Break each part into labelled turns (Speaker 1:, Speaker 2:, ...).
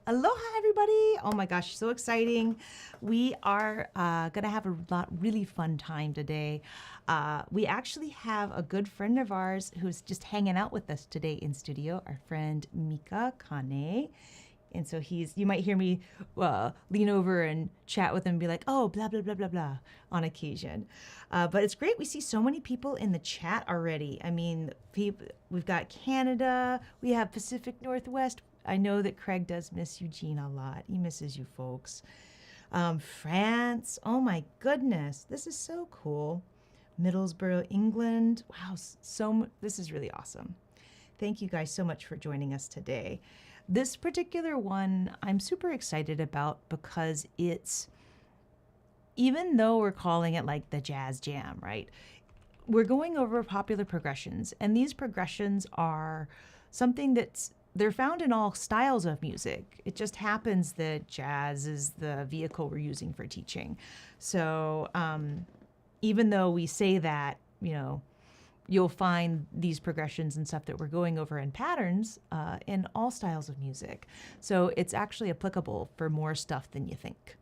Speaker 1: Aloha, everybody. Oh my gosh, so exciting. We are going to have a really fun time today. We actually have a good friend of ours who's just hanging out with us today in studio, our friend Mika Kane. And so you might hear me lean over and chat with him and be like, oh, blah, blah, blah, blah, blah, on occasion. But it's great. We see so many people in the chat already. I mean, we've got Canada. We have Pacific Northwest. I know that Craig does miss Eugene a lot. He misses you folks. France. Oh, my goodness. This is so cool. Middlesbrough, England. Wow. This is really awesome. Thank you guys so much for joining us today. This particular one I'm super excited about because even though we're calling it like the jazz jam, right? We're going over popular progressions, and these progressions are something they're found in all styles of music. It just happens that jazz is the vehicle we're using for teaching. So even though we say that, you'll find these progressions and stuff that we're going over in patterns in all styles of music. So it's actually applicable for more stuff than you think.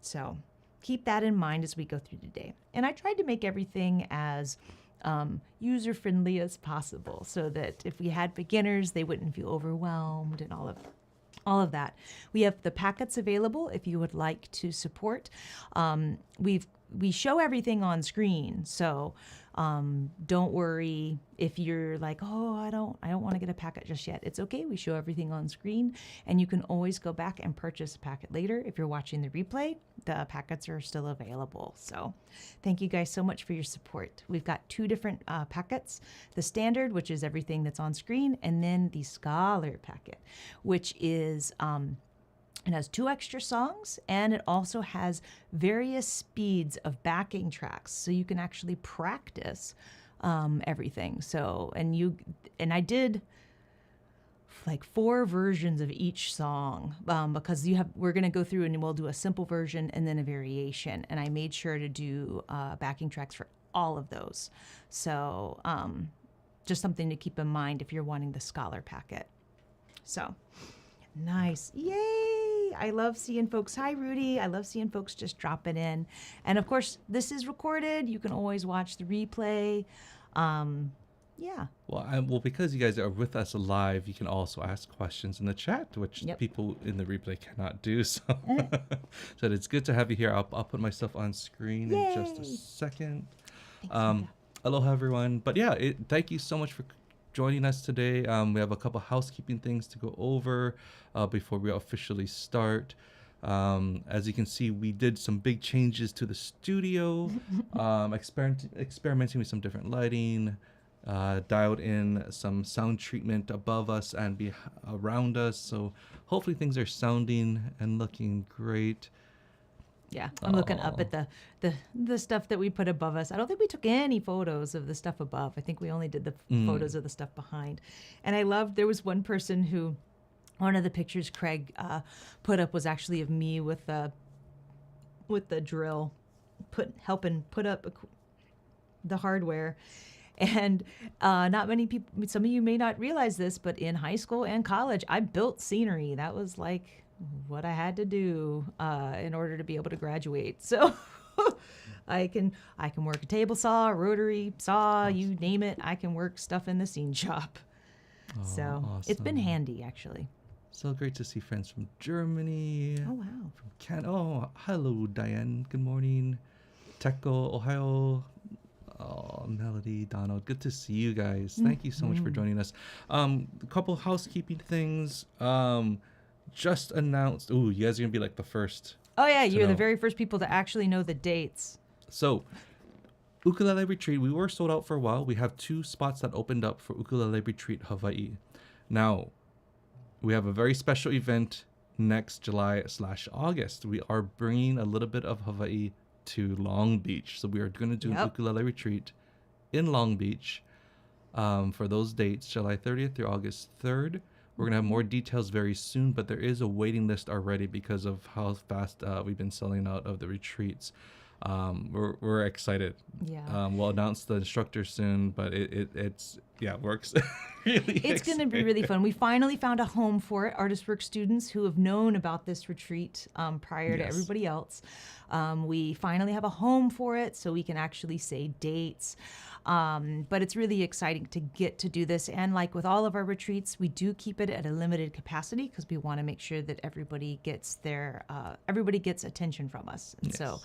Speaker 1: So keep that in mind as we go through today. And I tried to make everything as user-friendly as possible so that if we had beginners, they wouldn't feel overwhelmed and all of that. We have the packets available if you would like to support. We show everything on screen, so don't worry if you're like, oh, I don't want to get a packet just yet. It's okay. We show everything on screen, and you can always go back and purchase a packet later. If you're watching the replay, the packets are still available. So thank you guys so much for your support. We've got two different packets, the standard, which is everything that's on screen, and then the scholar packet, which is it has 2 extra songs, and it also has various speeds of backing tracks, so you can actually practice everything. So, and I did like 4 versions of each song because we're going to go through and we'll do a simple version and then a variation, and I made sure to do backing tracks for all of those. So, just something to keep in mind if you're wanting the scholar packet. So, nice. Yay! I love seeing folks. Hi, Rudy. I love seeing folks just dropping in. And of course, this is recorded. You can always watch the replay. Yeah.
Speaker 2: Well, because you guys are with us live, you can also ask questions in the chat, which people in the replay cannot do. So, so it's good to have you here. I'll put myself on screen in just a second. Aloha, everyone. But yeah, thank you so much for joining us today. We have a couple housekeeping things to go over before we officially start. As you can see, we did some big changes to the studio, experimenting with some different lighting, dialed in some sound treatment above us and around us. So hopefully things are sounding and looking great.
Speaker 1: Yeah, I'm looking up at the stuff that we put above us. I don't think we took any photos of the stuff above. I think we only did the photos of the stuff behind. And I loved, there was one person who, one of the pictures Craig put up was actually of me with the drill, helping put up the hardware. And not many people, some of you may not realize this, but in high school and college, I built scenery. That was like what I had to do in order to be able to graduate. So I can work a table saw, a rotary saw, you name it. I can work stuff in the scene shop. So awesome. It's been handy, actually.
Speaker 2: So great to see friends from Germany.
Speaker 1: Oh, wow.
Speaker 2: From Canada. Oh, hello, Diane. Good morning. Teko, Ohio. Oh, Melody, Donald. Good to see you guys. Thank you so much for joining us. A couple housekeeping things. Just announced. Ooh, you guys are going to be like the first.
Speaker 1: Oh, yeah. You're the very first people to actually know the dates.
Speaker 2: So, Ukulele Retreat. We were sold out for a while. We have 2 spots that opened up for Ukulele Retreat Hawaii. Now, we have a very special event next July/August. We are bringing a little bit of Hawaii to Long Beach. So we are going to do an Ukulele Retreat in Long Beach for those dates, July 30th through August 3rd. We're going to have more details very soon, but there is a waiting list already because of how fast we've been selling out of the retreats. We're excited.
Speaker 1: Yeah.
Speaker 2: We'll announce the instructor soon, but it's works. Really
Speaker 1: It's going to be really fun. We finally found a home for it. Artist Work students who have known about this retreat prior to
Speaker 2: Yes.
Speaker 1: everybody else. We finally have a home for it, so we can actually say dates. But it's really exciting to get to do this. And like with all of our retreats, we do keep it at a limited capacity because we want to make sure that everybody gets everybody gets attention from us. And so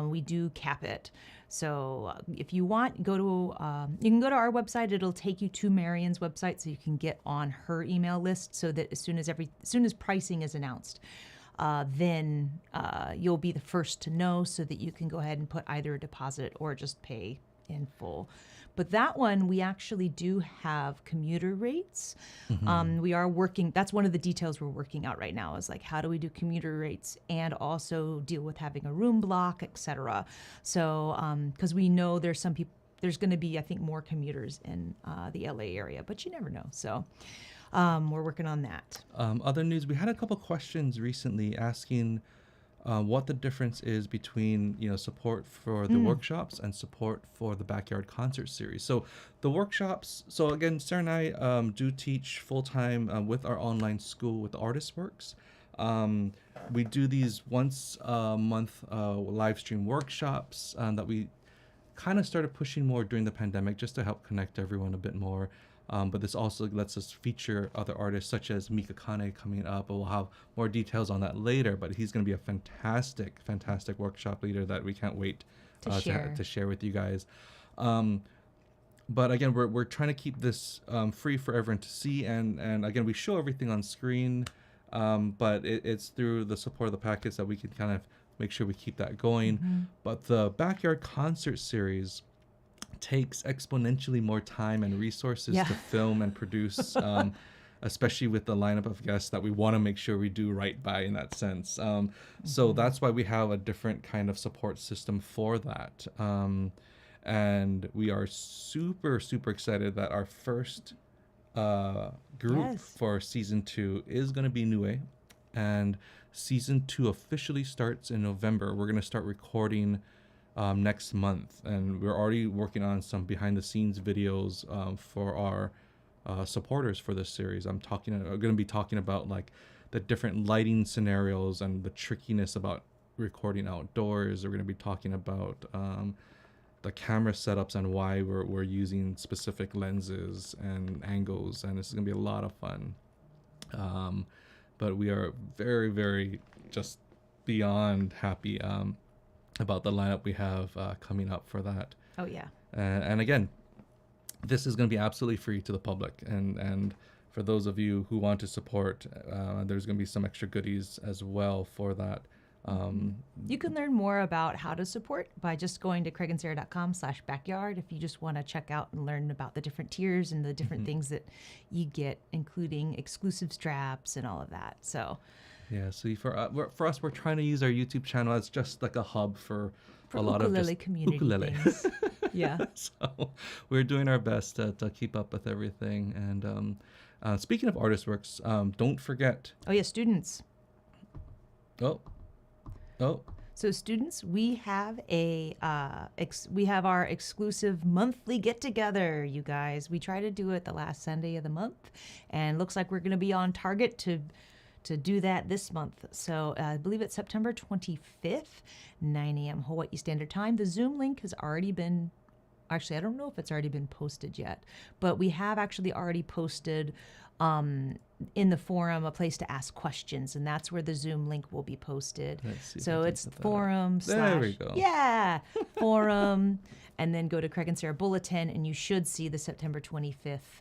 Speaker 1: we do cap it. So if you want, you can go to our website. It'll take you to Marion's website so you can get on her email list so that as soon as pricing is announced, then you'll be the first to know so that you can go ahead and put either a deposit or just pay in full. But that one, we actually do have commuter rates. We are working, that's one of the details we're working out right now is like, how do we do commuter rates and also deal with having a room block, et cetera. So, because we know there's going to be, I think, more commuters in the LA area, but you never know. So we're working on that.
Speaker 2: Other news, we had a couple questions recently asking what the difference is between support for the workshops and support for the backyard concert series. So the workshops, so again, Sarah and I do teach full-time with our online school with Artist Works. We do these once a month live stream workshops that we kind of started pushing more during the pandemic just to help connect everyone a bit more. But this also lets us feature other artists such as Mika Kane coming up. We'll have more details on that later, but he's going to be a fantastic workshop leader that we can't wait to share with you guys. But again, we're trying to keep this free for everyone to see. And again, we show everything on screen, but it's through the support of the packets that we can kind of make sure we keep that going. But the Backyard Concert Series takes exponentially more time and resources to film and produce, especially with the lineup of guests that we want to make sure we do right by in that sense. So that's why we have a different kind of support system for that. And we are super excited that our first group for season 2 is going to be Nue, and season 2 officially starts in November. We're going to start recording next month, and we're already working on some behind the scenes videos for our supporters for this series. I'm going to be talking about like the different lighting scenarios and the trickiness about recording outdoors. We're going to be talking about the camera setups and why we're using specific lenses and angles, and this is going to be a lot of fun. But we are very just beyond happy about the lineup we have coming up for that.
Speaker 1: Oh yeah.
Speaker 2: And again, this is going to be absolutely free to the public, and for those of you who want to support, there's going to be some extra goodies as well for that.
Speaker 1: You can learn more about how to support by just going to craigandsarah.com/backyard if you just want to check out and learn about the different tiers and the different things that you get, including exclusive straps and all of that. So
Speaker 2: yeah, so for us, we're trying to use our YouTube channel as just like a hub for a lot of just
Speaker 1: community
Speaker 2: ukulele
Speaker 1: things. Yeah.
Speaker 2: So we're doing our best to keep up with everything. And speaking of Artist Works, don't forget.
Speaker 1: Oh yeah, students.
Speaker 2: Oh.
Speaker 1: So students, we have our exclusive monthly get together, you guys. We try to do it the last Sunday of the month, and looks like we're going to be on target to do that this month. So I believe it's September 25th, 9 a.m. Hawaii Standard Time. The Zoom link has already been, actually, I don't know if it's already been posted yet, but we have actually already posted in the forum a place to ask questions, and that's where the Zoom link will be posted. So it's forum /
Speaker 2: there we go.
Speaker 1: Yeah, forum, and then go to Craig and Sarah Bulletin, and you should see the September 25th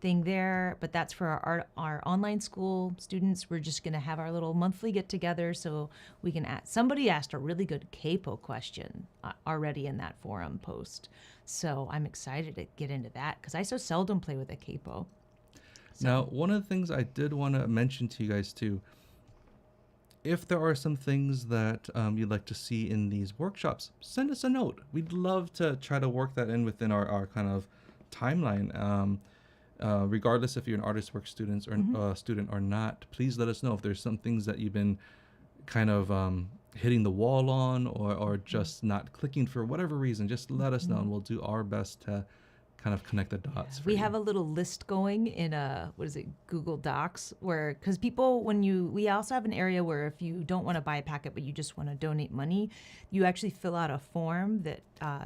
Speaker 1: thing there. But that's for our online school students. We're just going to have our little monthly get together so we can ask. Somebody asked a really good capo question already in that forum post, so I'm excited to get into that because I so seldom play with a capo.
Speaker 2: Now, one of the things I did want to mention to you guys too, if there are some things that you'd like to see in these workshops, send us a note. We'd love to try to work that in within our kind of timeline. Regardless if you're an Artist Work student or not, please let us know if there's some things that you've been kind of hitting the wall on or just not clicking for whatever reason. Just let us know, and we'll do our best to kind of connect the dots.
Speaker 1: We have a little list going in Google Docs, where, because people, we also have an area where if you don't want to buy a packet but you just want to donate money, you actually fill out a form that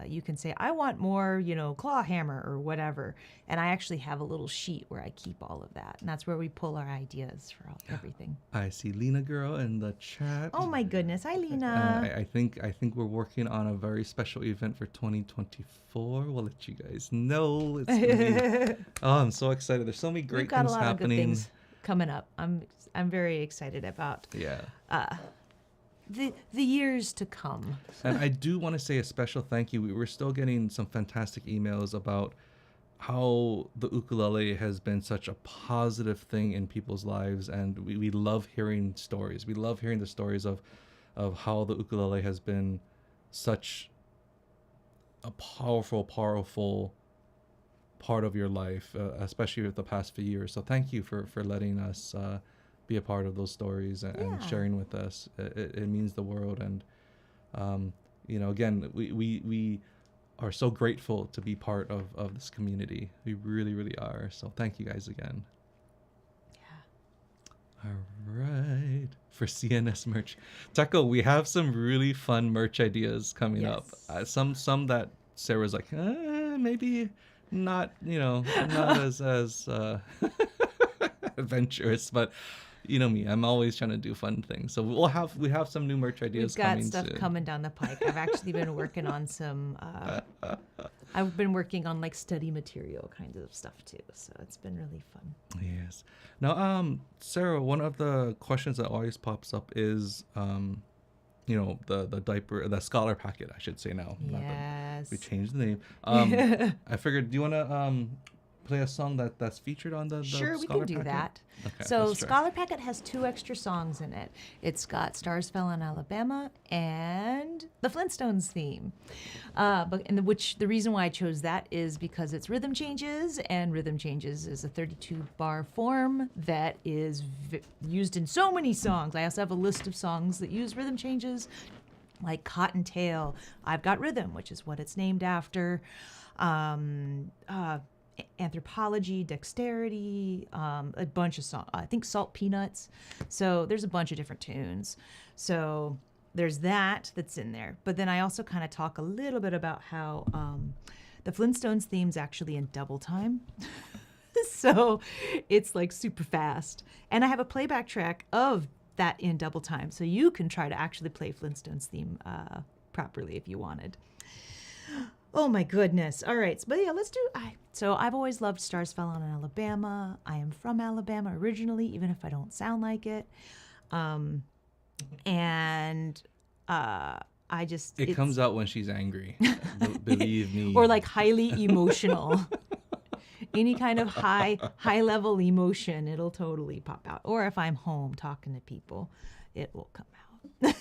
Speaker 1: you can say, I want more, claw hammer or whatever. And I actually have a little sheet where I keep all of that. And that's where we pull our ideas for everything.
Speaker 2: I see Lena girl in the chat.
Speaker 1: Oh my goodness. Hi, Lena.
Speaker 2: I think we're working on a very special event for 2024. We'll let you guys know. It's gonna be, oh, I'm so excited. There's so many great
Speaker 1: We've got
Speaker 2: things
Speaker 1: a lot
Speaker 2: happening.
Speaker 1: Of good things coming up. I'm very excited about the years to come.
Speaker 2: And I do want to say a special thank you. We're still getting some fantastic emails about how the ukulele has been such a positive thing in people's lives, and we love hearing stories. We love hearing the stories of how the ukulele has been such a powerful part of your life, especially with the past few years. So thank you for letting us be a part of those stories and sharing with us. It means the world. And again, we are so grateful to be part of this community. We really, really are. So thank you guys again. Yeah. All right. For CNS merch, Teco, we have some really fun merch ideas coming up. Some that Sarah's like, maybe not, not as adventurous, but you know me, I'm always trying to do fun things. So we have some new merch ideas coming.
Speaker 1: We've got stuff coming down the pike. I've actually been working on some I've been working on like study material kinds of stuff too. So it's been really fun.
Speaker 2: Yes. Now, Sarah, one of the questions that always pops up is the diaper, the scholar packet, I should say now.
Speaker 1: Yes.
Speaker 2: We changed the name. I figured, do you want to play a song that's featured on the
Speaker 1: Sure, we
Speaker 2: scholar
Speaker 1: can do
Speaker 2: packet?
Speaker 1: that.
Speaker 2: Okay,
Speaker 1: so Scholar Packet has 2 extra songs in it. It's got Stars Fell on Alabama and the Flintstones theme. The reason why I chose that is because it's rhythm changes, and rhythm changes is a 32-bar form that is used in so many songs. I also have a list of songs that use rhythm changes, like Cottontail, I've Got Rhythm, which is what it's named after. Anthropology, Dexterity, a bunch of songs. I think Salt Peanuts. So there's a bunch of different tunes. So there's that's in there. But then I also kind of talk a little bit about how the Flintstones theme's actually in double time. So it's like super fast. And I have a playback track of that in double time. So you can try to actually play Flintstones theme properly if you wanted. Oh my goodness. All right. But yeah, let's do. So I've always loved Stars Fell on Alabama. I am from Alabama originally, even if I don't sound like it. It
Speaker 2: comes out when she's angry. Believe me.
Speaker 1: Or like highly emotional. Any kind of high level emotion, it'll totally pop out. Or if I'm home talking to people, it will come out.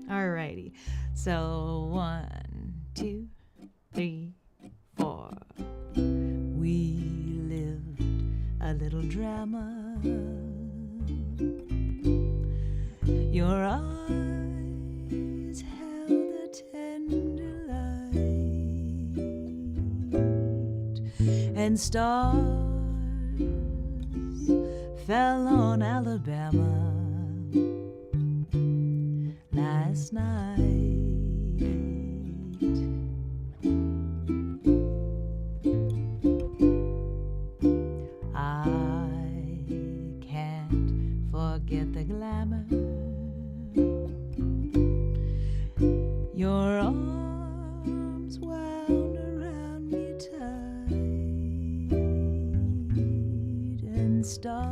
Speaker 1: Alrighty. So 1, 2, 3, 4. We lived a little drama. Your eyes held a tender light, and stars fell on Alabama last night. I can't forget the glamour. Your arms wound around me tight, and stars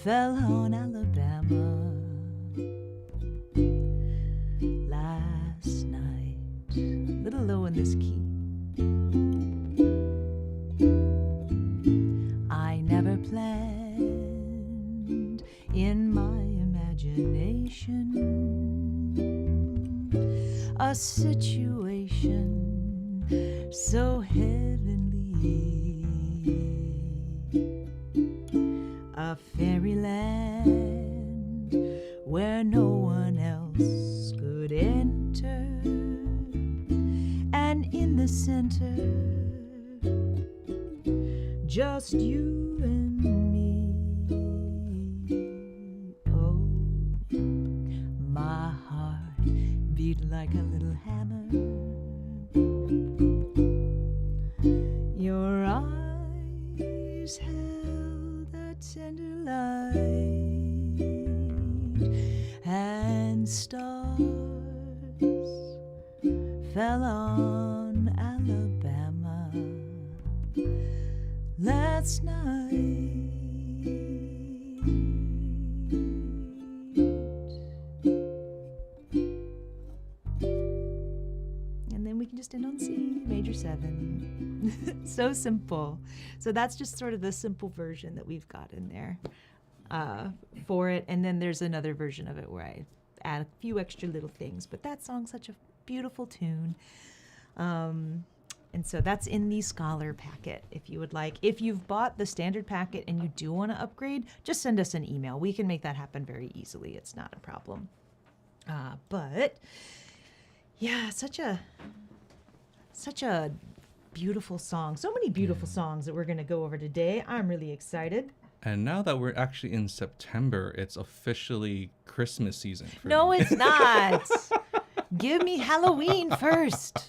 Speaker 1: fell on Alabama last night. A little low in this key. I never planned in my imagination a situation so heavenly, a fairyland where no one else could enter, just you and me. Oh, my heart beat like a little hammer. Your eyes held a tender light, and stars fell on Alabama last night. And then we can just end on C major 7. So simple. So that's just sort of the simple version that we've got in there for it. And then there's another version of it where I add a few extra little things. But that song's such a beautiful tune. And so that's in the Scholar packet if you would like. If you've bought the standard packet and you do want to upgrade, just send us an email. We can make that happen very easily. It's not a problem. But yeah, such a beautiful song. So many beautiful songs that we're going to go over today. I'm really excited.
Speaker 2: And now that we're actually in September, it's officially Christmas season.
Speaker 1: No, it's not. Give me Halloween first.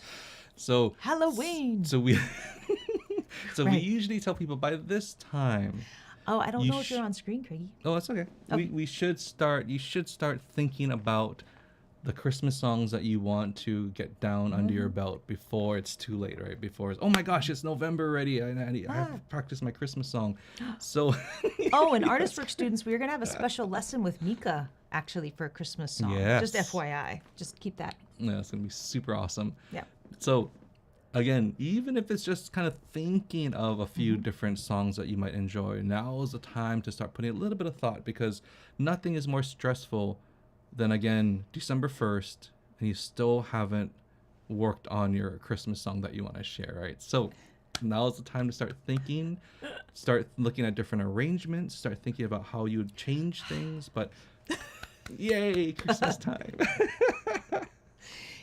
Speaker 2: So
Speaker 1: Halloween.
Speaker 2: So we we
Speaker 1: Right.
Speaker 2: usually tell people by this time.
Speaker 1: Oh, I don't know if you're on screen, Craigie.
Speaker 2: Oh, that's okay. You should start thinking about the Christmas songs that you want to get down under your belt before it's too late, right? Before it's, oh my gosh, it's November already. I have to practice my Christmas song. So
Speaker 1: Oh, and Artist Work students, we're going to have a special lesson with Mika actually for a Christmas song.
Speaker 2: Yes.
Speaker 1: Just FYI. Just keep that.
Speaker 2: yeah, it's gonna be super awesome.
Speaker 1: Yeah.
Speaker 2: So again, even if it's just kind of thinking of a few different songs that you might enjoy, now is the time to start putting a little bit of thought, because nothing is more stressful than, again, December 1st and you still haven't worked on your Christmas song that you want to share, right? So now is the time to start thinking, start looking at different arrangements, start thinking about how you would change things. But yay, Christmas time.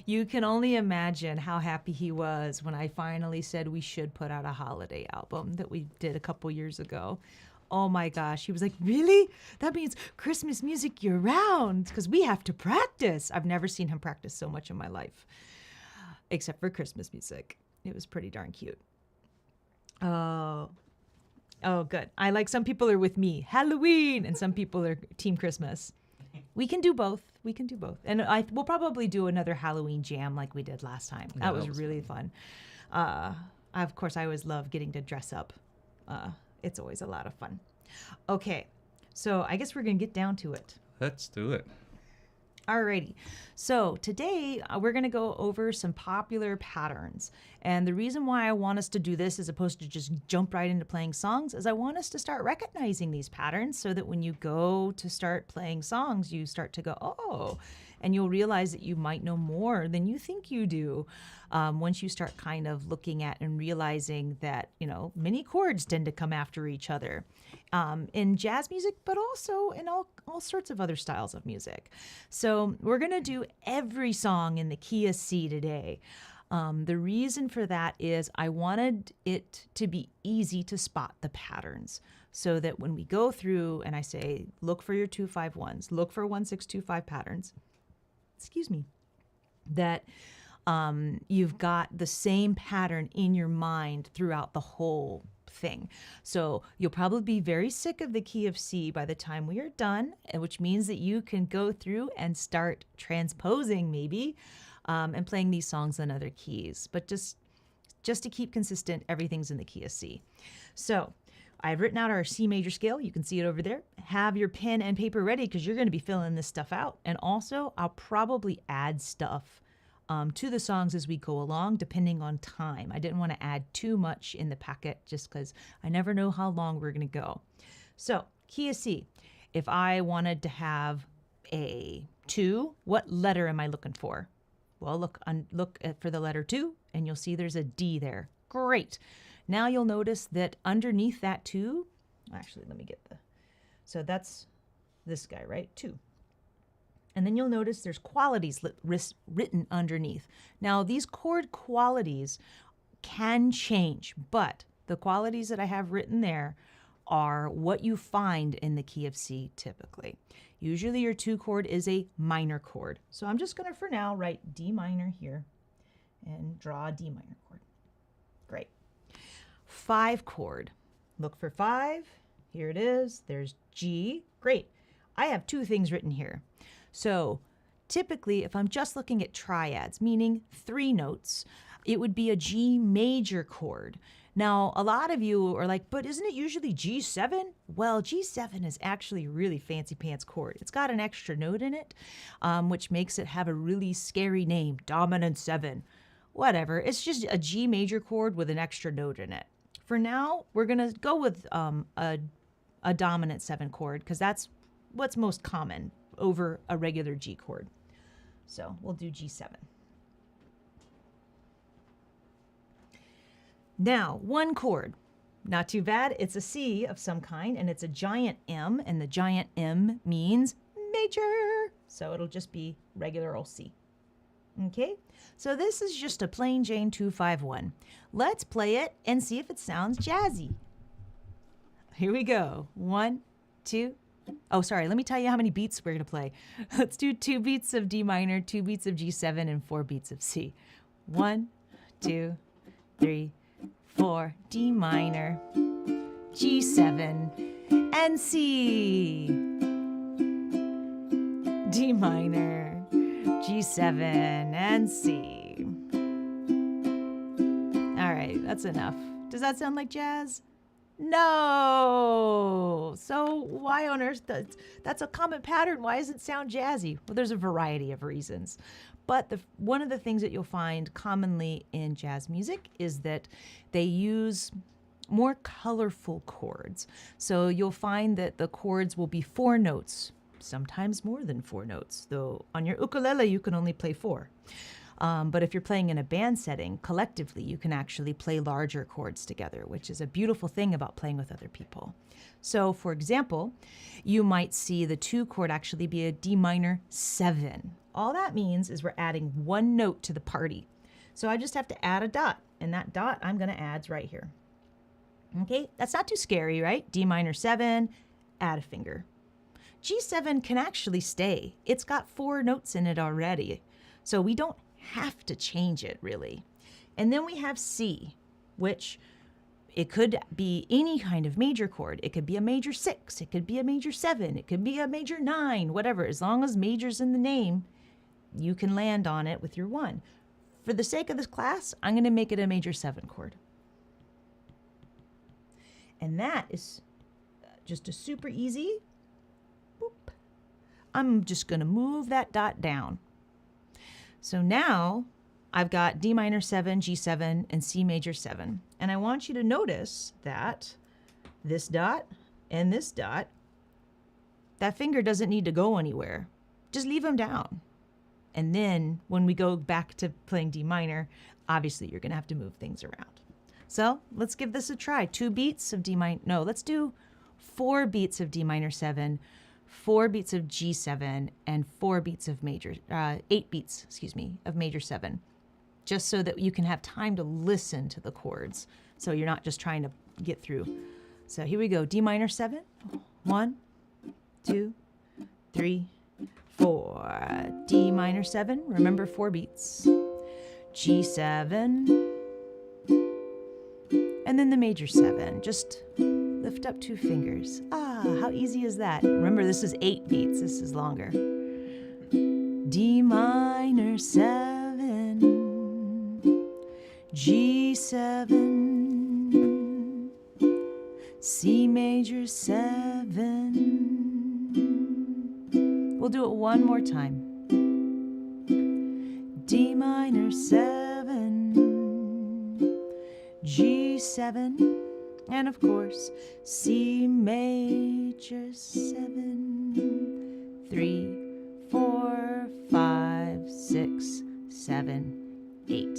Speaker 1: You can only imagine how happy he was when I finally said we should put out a holiday album that we did a couple years ago. Oh my gosh. He was like, really? That means Christmas music year round, because we have to practice. I've never seen him practice so much in my life, except for Christmas music. It was pretty darn cute. Oh, good. I like, some people are with me, Halloween, and some people are Team Christmas. We can do both. And we'll probably do another Halloween jam like we did last time.
Speaker 2: Yeah,
Speaker 1: that was really fun. Of course, I always love getting to dress up. It's always a lot of fun. Okay, so I guess we're going to get down to it.
Speaker 2: Let's do it.
Speaker 1: Alrighty, so today we're going to go over some popular patterns. And the reason why I want us to do this as opposed to just jump right into playing songs is I want us to start recognizing these patterns so that when you go to start playing songs, you start to go, oh, and you'll realize that you might know more than you think you do once you start kind of looking at and realizing that, many chords tend to come after each other in jazz music, but also in all sorts of other styles of music. So we're going to do every song in the key of C today. The reason for that is I wanted it to be easy to spot the patterns so that when we go through and I say, look for your 2-5-1s, look for 1-6-2-5 patterns, that you've got the same pattern in your mind throughout the whole thing. So you'll probably be very sick of the key of C by the time we are done, which means that you can go through and start transposing maybe and playing these songs in other keys. But just to keep consistent, everything's in the key of C. So I've written out our C major scale. You can see it over there. Have your pen and paper ready because you're going to be filling this stuff out. And also, I'll probably add stuff to the songs as we go along, depending on time. I didn't want to add too much in the packet just because I never know how long we're going to go. So, key of C. If I wanted to have a 2, what letter am I looking for? Well, look for the letter 2, and you'll see there's a D there. Great. Now you'll notice that underneath that 2, actually, let me get so that's this guy, right? 2. And then you'll notice there's qualities written underneath. Now, these chord qualities can change, but the qualities that I have written there are what you find in the key of C typically. Usually your 2 chord is a minor chord. So I'm just going to, for now, write D minor here and draw a D minor chord. Great. 5 chord. Look for 5. Here it is. There's G. Great. I have 2 things written here. So typically, if I'm just looking at triads, meaning 3 notes, it would be a G major chord. Now, a lot of you are like, but isn't it usually G7? Well, G7 is actually a really fancy pants chord. It's got an extra note in it, which makes it have a really scary name, dominant 7. Whatever, it's just a G major chord with an extra note in it. For now, we're gonna go with a dominant 7 chord because that's what's most common over a regular G chord. So we'll do G7. Now, 1 chord, not too bad. It's a C of some kind, and it's a giant M, and the giant M means major. So it'll just be regular old C. Okay, so this is just a plain Jane 2-5-1. Let's play it and see if it sounds jazzy. Here we go. 1, 2. Oh, sorry. Let me tell you how many beats we're going to play. Let's do 2 beats of D minor, 2 beats of G7, and 4 beats of C. 1, 2, 3, 4, D minor, G7, and C. D minor, G7, and C. All right, that's enough. Does that sound like jazz? No. So why on earth that's a common pattern. Why does it sound jazzy? Well, there's a variety of reasons. But one of the things that you'll find commonly in jazz music is that they use more colorful chords. So you'll find that the chords will be 4 notes, sometimes more than 4 notes, though on your ukulele you can only play 4. But if you're playing in a band setting, collectively, you can actually play larger chords together, which is a beautiful thing about playing with other people. So, for example, you might see the 2 chord actually be a D minor 7. All that means is we're adding 1 note to the party. So I just have to add a dot, and that dot I'm going to add right here. Okay, that's not too scary, right? D minor 7, add a finger. G7 can actually stay. It's got 4 notes in it already, so we don't have to change it really. And then we have C, which it could be any kind of major chord. It could be a major 6, it could be a major 7, it could be a major 9, whatever. As long as major's in the name, you can land on it with your 1. For the sake of this class, I'm going to make it a major 7 chord. And that is just a super easy. Boop. I'm just going to move that dot down. So now I've got D minor 7, G7, and C major 7. And I want you to notice that this dot and this dot, that finger doesn't need to go anywhere. Just leave them down. And then when we go back to playing D minor, obviously you're going to have to move things around. So let's give this a try. 2 beats of D minor. No, let's do 4 beats of D minor 7, 4 beats of G7, and 4 beats of major, 8 beats, excuse me, of major 7, just so that you can have time to listen to the chords. So you're not just trying to get through. So here we go. D minor 7. 1, 2, 3, 4. D minor 7. Remember 4 beats. G7. And then the major 7. Just lift up 2 fingers. Ah, how easy is that? Remember, this is 8 beats. This is longer. D minor 7. G7. C major 7. We'll do it one more time. D minor 7. G7. And of course, C major 7, 3, 4, 5, 6, 7, 8.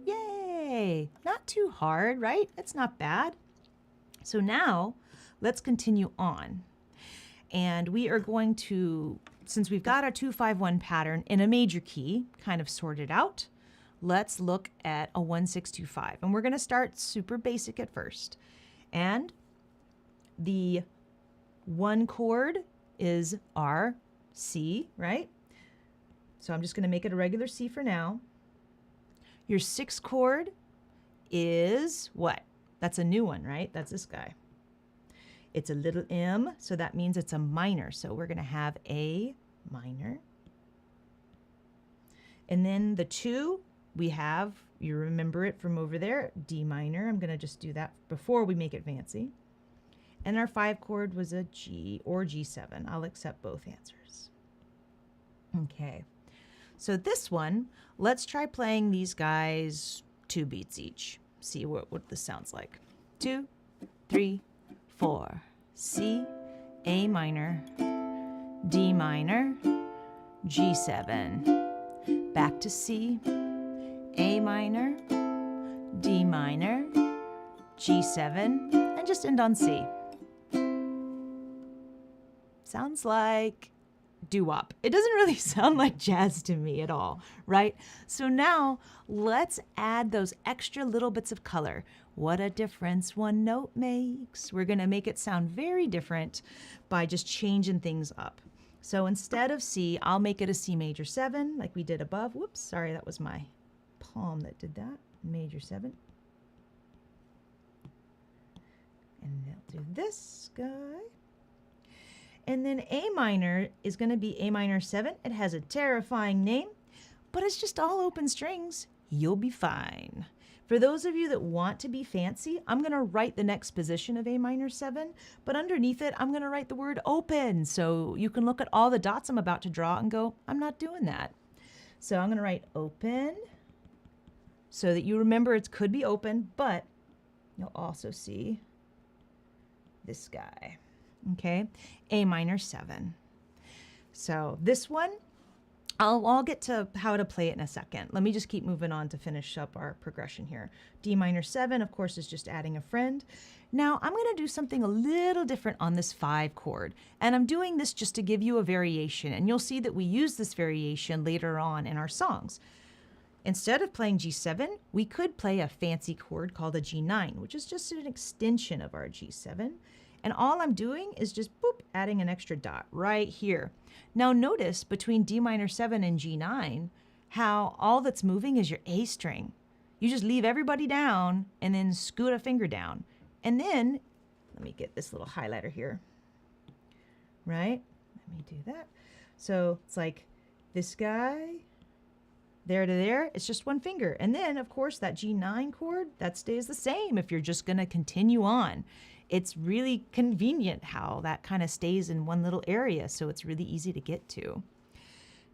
Speaker 1: Yay! Not too hard, right? That's not bad. So now let's continue on. And we are going to, since we've got our 2-5-1 pattern in a major key kind of sorted out, let's look at a 1-6-2-5. And we're going to start super basic at first. And the 1 chord is our C, right? So I'm just going to make it a regular C for now. Your 6 chord is what? That's a new one, right? That's this guy. It's a little M, so that means it's a minor. So we're going to have A minor. And then the 2, we have, you remember it from over there, D minor. I'm going to just do that before we make it fancy. And our 5 chord was a G or G7. I'll accept both answers. Okay. So this one, let's try playing these guys 2 beats each. See what this sounds like. 2, 3, 4. C, A minor, D minor, G7. Back to C, A minor, D minor, G7, and just end on C. Sounds like doo-wop. It doesn't really sound like jazz to me at all, right? So now let's add those extra little bits of color. What a difference one note makes. We're going to make it sound very different by just changing things up. So instead of C, I'll make it a C major 7 like we did above. Whoops, sorry, that was my palm that did that. Major 7. And they'll do this guy. And then A minor is going to be A minor 7. It has a terrifying name, but it's just all open strings. You'll be fine. For those of you that want to be fancy, I'm going to write the next position of A minor 7, but underneath it, I'm going to write the word open. So you can look at all the dots I'm about to draw and go, I'm not doing that. So I'm going to write open so that you remember it could be open, but you'll also see this guy. Okay, A minor 7. So this one, I'll get to how to play it in a second. Let me just keep moving on to finish up our progression here. D minor 7, of course, is just adding a friend. Now I'm going to do something a little different on this 5 chord, and I'm doing this just to give you a variation, and you'll see that we use this variation later on in our songs. Instead of playing G7, we could play a fancy chord called a G9, which is just an extension of our G7. And all I'm doing is just boop, adding an extra dot right here. Now notice between D minor 7 and G9, how all that's moving is your A string. You just leave everybody down and then scoot a finger down. And then, let me get this little highlighter here, right? Let me do that. So it's like this guy, there to there, it's just one finger. And then, of course, that G9 chord, that stays the same if you're just going to continue on. It's really convenient how that kind of stays in one little area, so it's really easy to get to.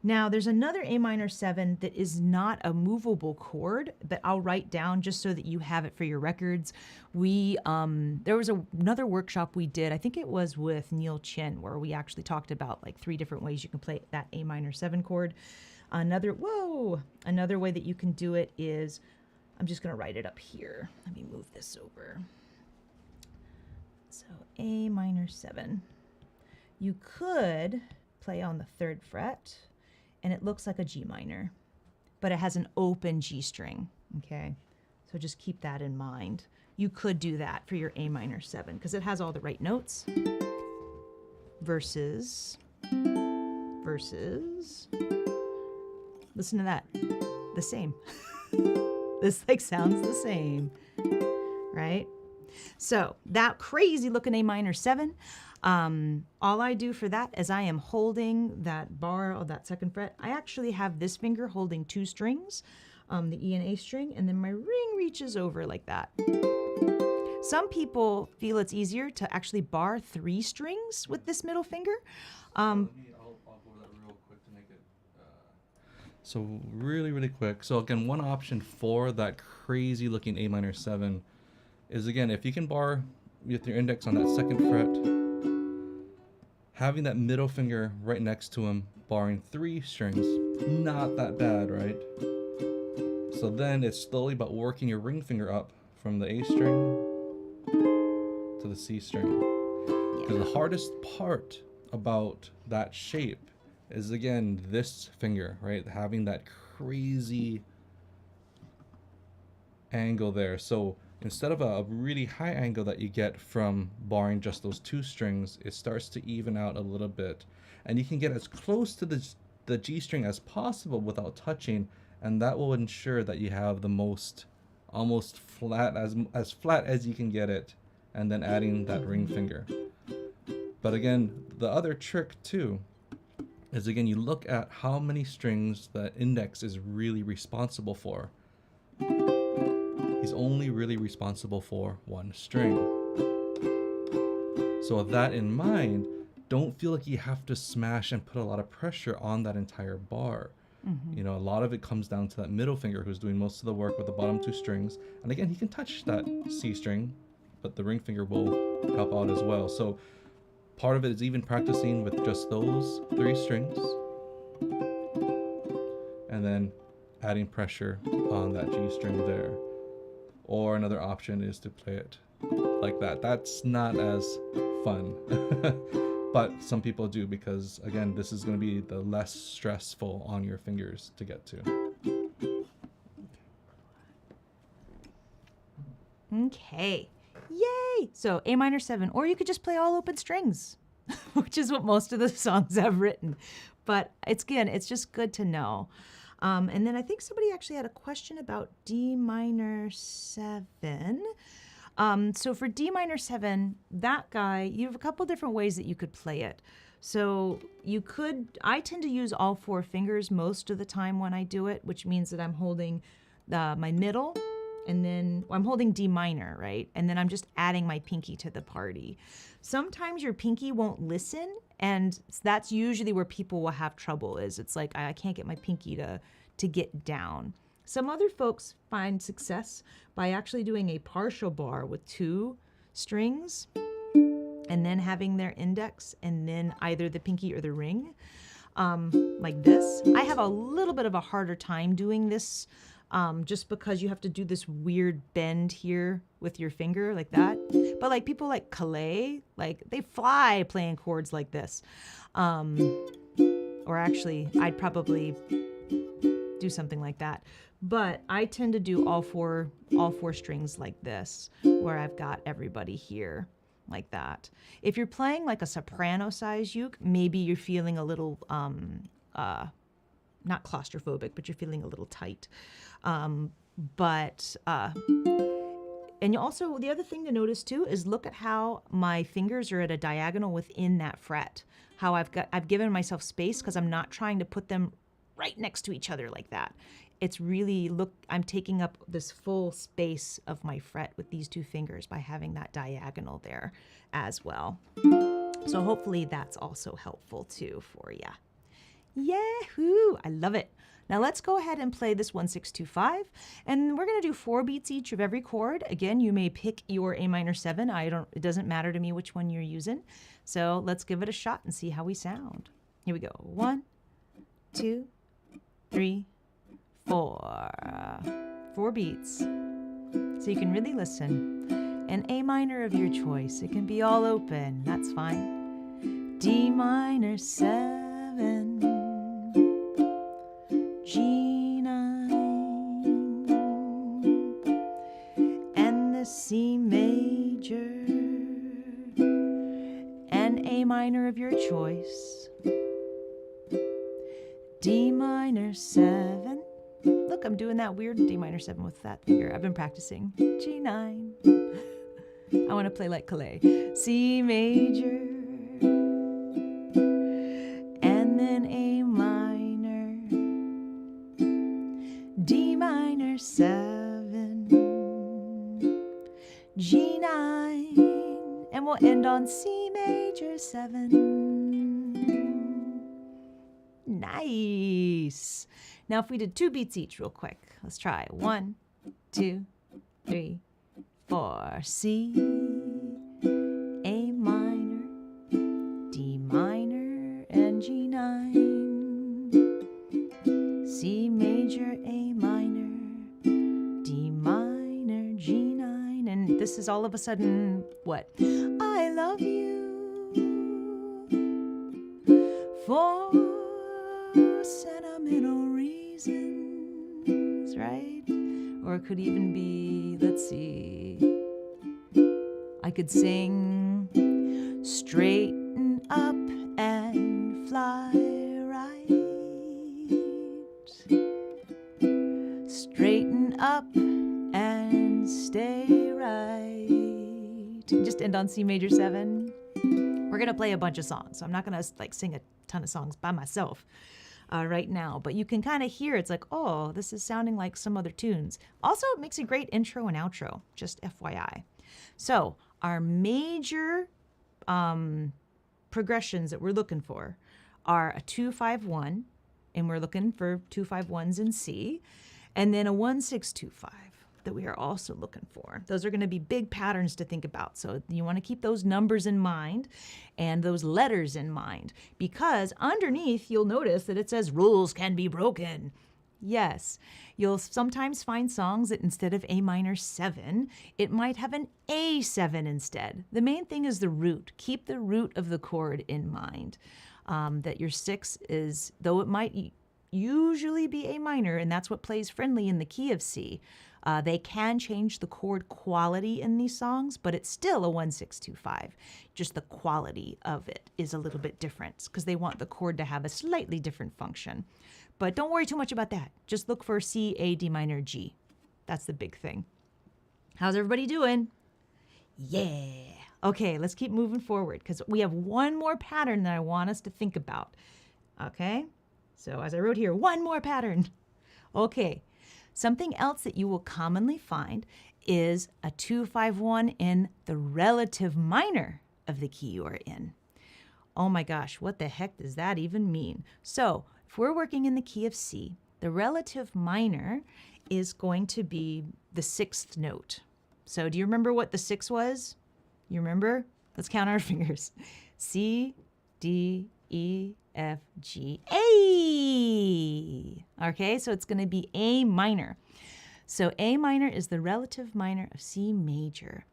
Speaker 1: Now, there's another A minor 7 that is not a movable chord that I'll write down just so that you have it for your records. There was another workshop we did, I think it was with Neil Chin, where we actually talked about like 3 different ways you can play that A minor 7 chord. Another way that you can do it is, I'm just going to write it up here. Let me move this over. So A minor 7. You could play on the 3rd fret, and it looks like a G minor, but it has an open G string, okay? So just keep that in mind. You could do that for your A minor 7 because it has all the right notes. Versus. Listen to that. The same. This like sounds the same, right? So that crazy looking A minor 7, all I do for that is I am holding that bar of that 2nd fret. I actually have this finger holding 2 strings, the E and A string, and then my ring reaches over like that. Some people feel it's easier to actually bar 3 strings with this middle finger.
Speaker 2: I'll go over that real quick to make it. So really quick. So again, one option for that crazy looking A minor 7 is, again, if you can bar with your index on that 2nd fret, having that middle finger right next to him, barring 3 strings, not that bad, right? So then it's slowly about working your ring finger up from the A string to the C string. Because the hardest part about that shape is, again, this finger, right? Having that crazy angle there. So instead of a really high angle that you get from barring just those two strings, it starts to even out a little bit. And you can get as close to the G string as possible without touching, and that will ensure that you have the most almost flat, as flat as you can get it, and then adding that ring finger. But again, the other trick too is, again, you look at how many strings the index is really responsible for. He's only really responsible for one string. So with that in mind, don't feel like you have to smash and put a lot of pressure on that entire bar. You know, a lot of it comes down to that middle finger who's doing most of the work with the bottom two strings. And again, he can touch that C string, but the ring finger will help out as well. So part of it is even practicing with just those three strings and then adding pressure on that G string there. Or another option is to play it like that. That's not as fun. But some people do, because again, this is going to be the less stressful on your fingers to get to.
Speaker 1: Okay. Yay! So A minor 7, or you could just play all open strings, which is what most of the songs have written. But it's just good to know. And then I think somebody actually had a question about D minor 7. So for D minor 7, that guy, you have a couple different ways that you could play it. So I tend to use all four fingers most of the time when I do it, which means that I'm holding my middle, and then I'm holding D minor, right? And then I'm just adding my pinky to the party. Sometimes your pinky won't listen, and that's usually where people will have trouble. It's like, I can't get my pinky to get down. Some other folks find success by actually doing a partial bar with two strings and then having their index and then either the pinky or the ring, like this. I have a little bit of a harder time doing this just because you have to do this weird bend here with your finger like that. But like people like Ukulele, like they fly playing chords like this. Or actually, I'd probably do something like that. But I tend to do all four strings like this, where I've got everybody here like that. If you're playing like a soprano size uke, maybe you're feeling a little not claustrophobic, but you're feeling a little tight. And you also, the other thing to notice too is look at how my fingers are at a diagonal within that fret. How I've given myself space because I'm not trying to put them right next to each other like that. It's really, I'm taking up this full space of my fret with these two fingers by having that diagonal there as well. So hopefully that's also helpful too for you. Yahoo! I love it. Now let's go ahead and play this 1-6-2-5, and we're going to do 4 beats each of every chord. Again, you may pick your A minor 7. It doesn't matter to me which one you're using. So let's give it a shot and see how we sound. Here we go. 1, 2, 3, 4. 4 beats. So you can really listen. An A minor of your choice. It can be all open. That's fine. D minor 7. G9. And the C major. An A minor of your choice. D minor 7. Look, I'm doing that weird D minor 7 with that finger. I've been practicing. G9. I want to play like Ukulele. C major. And then A minor. D minor 7. G9. And we'll end on C major 7. Nice. Now if we did 2 beats each real quick, let's try. 1, 2, 3, 4. C, A minor, D minor, and G9. C major, A minor, D minor, G9. And this is all of a sudden what? I love you for sentimental reasons, right? Or it could even be, let's see, I could sing straighten up and fly right, straighten up and stay right. Just end on C major 7. We're gonna play a bunch of songs, so I'm not gonna like sing a ton of songs by myself right now, but you can kind of hear it's like, oh, this is sounding like some other tunes. Also, it makes a great intro and outro, just FYI. So our major progressions that we're looking for are a 2-5-1, and we're looking for 2-5-1s in C, and then a 1-6-2-5 that we are also looking for. Those are going to be big patterns to think about. So you want to keep those numbers in mind and those letters in mind, because underneath you'll notice that it says rules can be broken. Yes, you'll sometimes find songs that instead of A minor 7, it might have an A7 instead. The main thing is the root. Keep the root of the chord in mind. That your 6 is, though it might usually be A minor, and that's what plays friendly in the key of C, they can change the chord quality in these songs, but it's still a 1-6-2-5. Just the quality of it is a little bit different because they want the chord to have a slightly different function. But don't worry too much about that. Just look for C, A, D minor, G. That's the big thing. How's everybody doing? Yeah. Okay, let's keep moving forward because we have one more pattern that I want us to think about. Okay, so as I wrote here, one more pattern. Okay, something else that you will commonly find is a 2-5-1 in the relative minor of the key you are in. Oh my gosh, what the heck does that even mean? So if we're working in the key of C, the relative minor is going to be the 6th note. So do you remember what the 6 was? You remember? Let's count our fingers. C, D, E, F, G, A. Okay, so it's going to be A minor. So A minor is the relative minor of C major.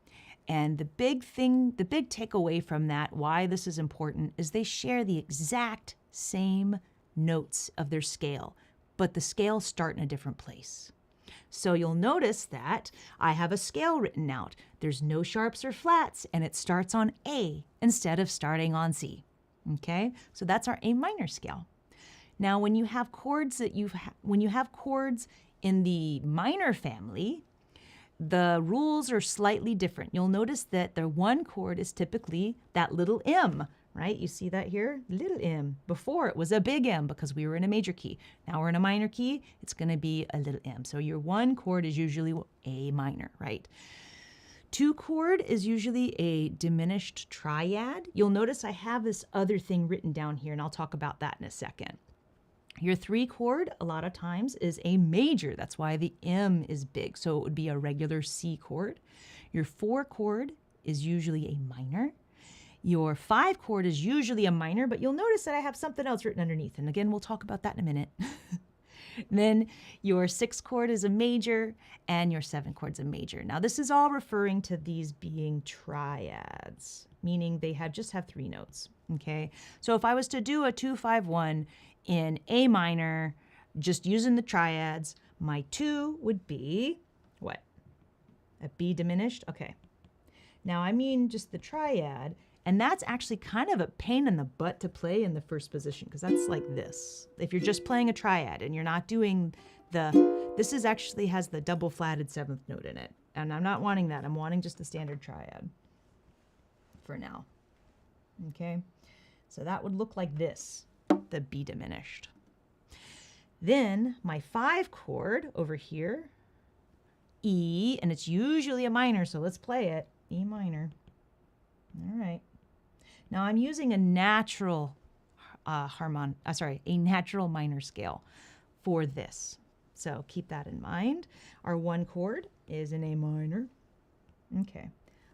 Speaker 1: And the big takeaway from that, why this is important, is they share the exact same notes of their scale, but the scales start in a different place. So you'll notice that I have a scale written out. There's no sharps or flats, and it starts on A instead of starting on C. Okay, so that's our A minor scale. Now, when you have chords chords in the minor family, the rules are slightly different. You'll notice that the one chord is typically that little M, right? You see that here? Little M. Before it was a big M because we were in a major key. Now we're in a minor key. It's going to be a little M. So your one chord is usually A minor, right? 2 chord is usually a diminished triad. You'll notice I have this other thing written down here, and I'll talk about that in a second. Your 3 chord, a lot of times, is a major. That's why the M is big. So it would be a regular C chord. Your 4 chord is usually a minor. Your 5 chord is usually a minor, but you'll notice that I have something else written underneath. And again, we'll talk about that in a minute. Then your 6 chord is a major, and your 7 chord's a major. Now, this is all referring to these being triads, meaning they just have 3 notes, okay? So if I was to do a 2-5-1 in A minor, just using the triads, my 2 would be, what? A B diminished? Okay. Now, I mean just the triad, and that's actually kind of a pain in the butt to play in the first position because that's like this. If you're just playing a triad and you're not doing this is actually has the double flatted 7th note in it. And I'm not wanting that. I'm wanting just the standard triad for now. Okay. So that would look like this, the B diminished. Then my 5 chord over here, E, and it's usually a minor, so let's play it. E minor. All right. Now I'm using a natural a natural minor scale for this. So keep that in mind. Our 1 chord is in A minor. Okay.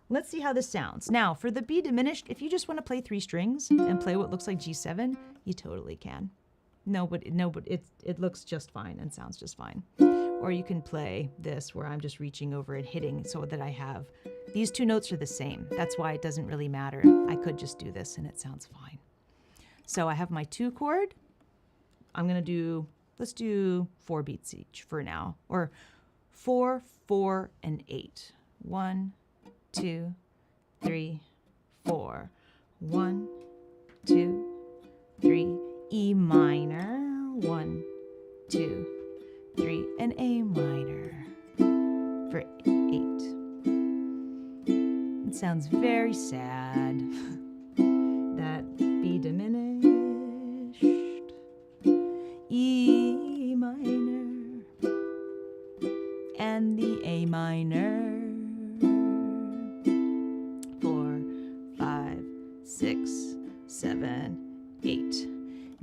Speaker 1: Let's see how this sounds. Now, for the B diminished, if you just want to play 3 strings and play what looks like G7, you totally can. No, but it looks just fine and sounds just fine. Or you can play this where I'm just reaching over and hitting so that I have these 2 notes are the same. That's why it doesn't really matter. I could just do this and it sounds fine. So I have my 2 chord. I'm going to let's do 4 beats each for now, or 4, 4, and 8. 1, 2, 3, 4. 1, 2, 3. E minor. 1, 2, 3, and A minor for 8. It sounds very sad. That B diminished. E minor and the A minor. 4, 5, 6, 7, 8.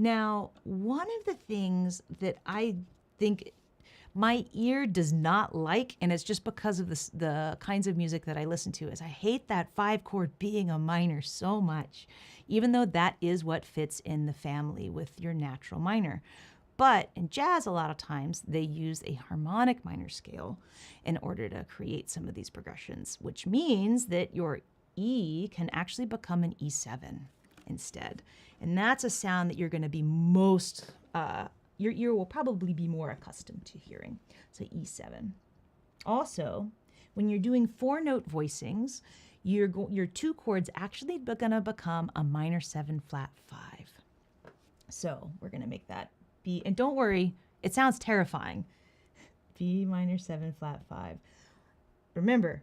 Speaker 1: Now, one of the things that I think my ear does not like, and it's just because of the kinds of music that I listen to, is I hate that 5 chord being a minor so much, even though that is what fits in the family with your natural minor. But in jazz, a lot of times they use a harmonic minor scale in order to create some of these progressions, which means that your E can actually become an E7 instead. And that's a sound that you're going to be most, your ear will probably be more accustomed to hearing. So E7. Also, when you're doing 4-note voicings, your 2 chords actually going to become a minor 7 flat 5. So we're going to make that B, and don't worry, it sounds terrifying. B minor 7 flat 5. Remember,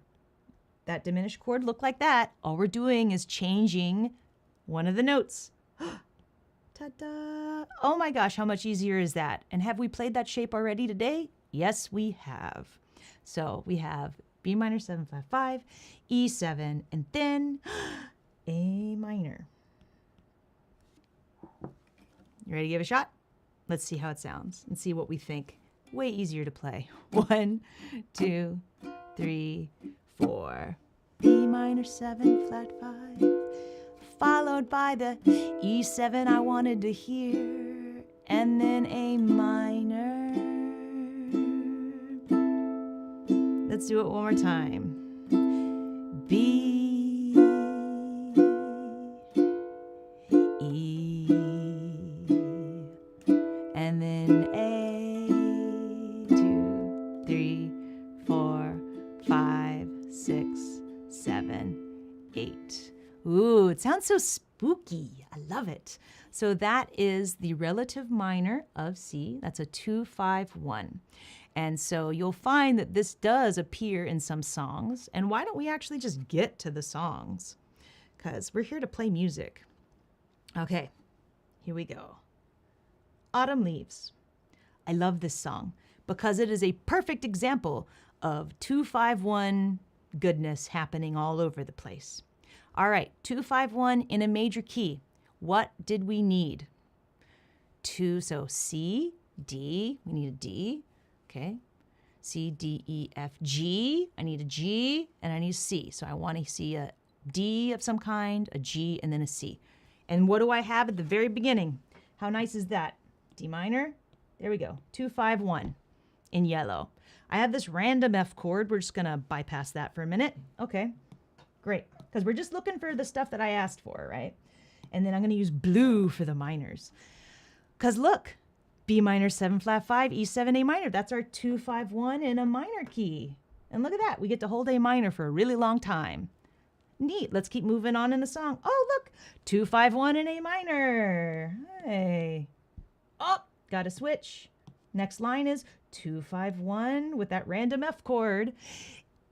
Speaker 1: that diminished chord looked like that. All we're doing is changing one of the notes. Ta-da! Oh my gosh, how much easier is that? And have we played that shape already today? Yes, we have. So we have B minor 7 flat 5, E7, and then A minor. You ready to give it a shot? Let's see how it sounds and see what we think. Way easier to play. 1, 2, 3, 4. B minor 7 flat 5. Followed by the E7 I wanted to hear, and then A minor. Let's do it one more time. B, E, and then A, 2, 3, 4, 5, 6, 7, 8. Ooh, it sounds so spooky. I love it. So that is the relative minor of C. That's a 2-5-1. And so you'll find that this does appear in some songs. And why don't we actually just get to the songs? Because we're here to play music. Okay, here we go. Autumn Leaves. I love this song because it is a perfect example of 2-5-1 goodness happening all over the place. All right, 2-5-1 in a major key. What did we need? So C, D, we need a D, okay. C, D, E, F, G. I need a G and I need a C. So I want to see a D of some kind, a G, and then a C. And what do I have at the very beginning? How nice is that? D minor, there we go, 2-5-1 in yellow. I have this random F chord. We're just gonna bypass that for a minute. Okay, great. Because we're just looking for the stuff that I asked for, right? And then I'm going to use blue for the minors. Because look, B minor 7 flat 5, E7, A minor. That's our 2-5-1 in a minor key. And look at that. We get to hold A minor for a really long time. Neat. Let's keep moving on in the song. Oh, look. 2-5-1 in A minor. Hey. Oh, got to switch. Next line is 2-5-1 with that random F chord.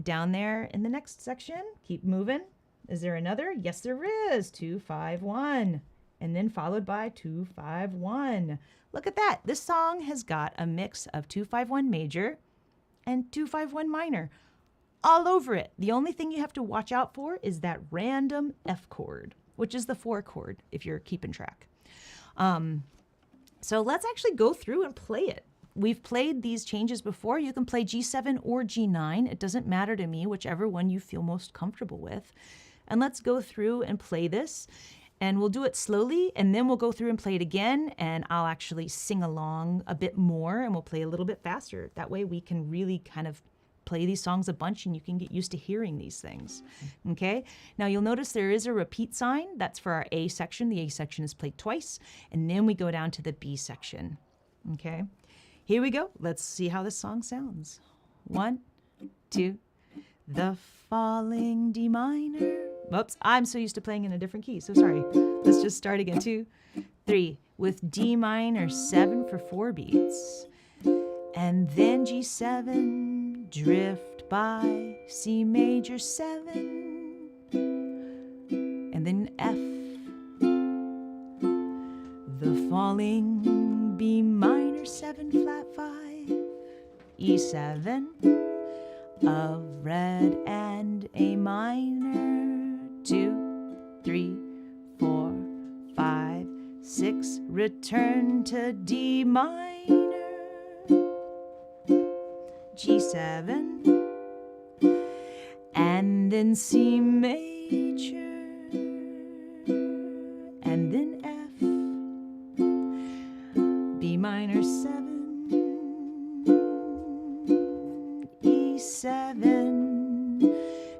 Speaker 1: Down there in the next section, keep moving. Is there another? Yes, there is. 2-5-1. And then followed by 2-5-1. Look at that. This song has got a mix of 2-5-1 major and 2-5-1 minor all over it. The only thing you have to watch out for is that random F chord, which is the 4 chord, if you're keeping track. So let's actually go through and play it. We've played these changes before. You can play G7 or G9. It doesn't matter to me, whichever one you feel most comfortable with. And let's go through and play this. And we'll do it slowly, and then we'll go through and play it again, and I'll actually sing along a bit more, and we'll play a little bit faster. That way we can really kind of play these songs a bunch, and you can get used to hearing these things. Okay? Now you'll notice there is a repeat sign. That's for our A section. The A section is played twice, and then we go down to the B section. Okay? Here we go. Let's see how this song sounds. 1, 2. The falling D minor. Whoops, I'm so used to playing in a different key, so sorry. Let's just start again. 2, 3, with D minor 7 for 4 beats. And then G7, drift by C major 7. And then F. The falling B minor 7 flat 5. E7 of red and A minor. 2, 3, 4, 5, 6. Return to D minor. G7 and then C major and then F. B minor 7, E7,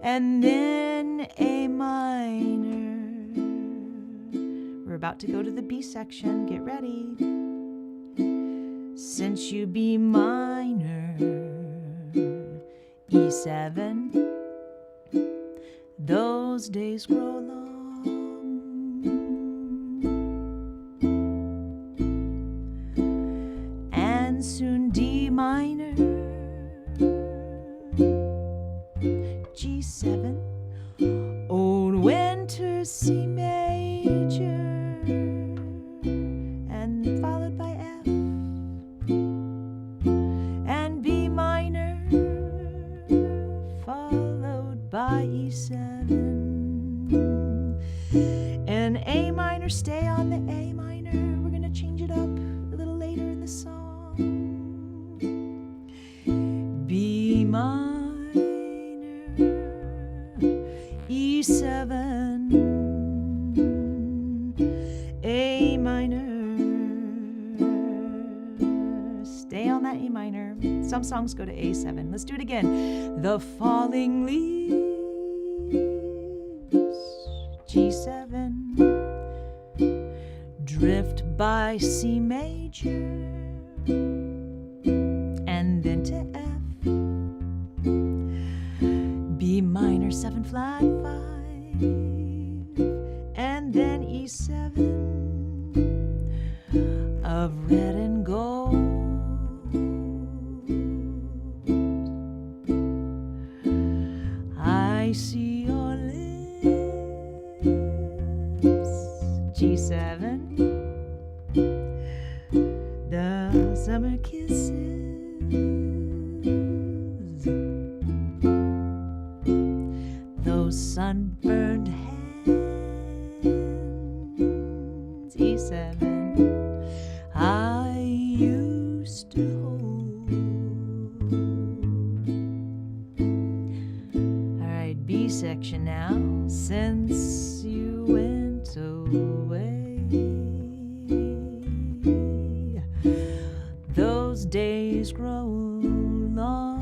Speaker 1: and then A minor. We're about to go to the B section. Get ready. Since you B minor, E7, those days grow long, and soon D minor, G7, old winter C major, and followed by F, and B minor, followed by E7, and A minor. Stay on the A minor. We're gonna change it up a little later in the song. B minor, E7, A minor. Stay on that A minor. Some songs go to A7. Let's do it again. The falling leaves, G7, drift by C major, and then to F. B minor 7 flat 5, and then E7 of red and gold. I see your lips, G7, the summer kisses, those sunburned hands, E7, I used to hold. All right, B section now. Since you went away, those days grow long,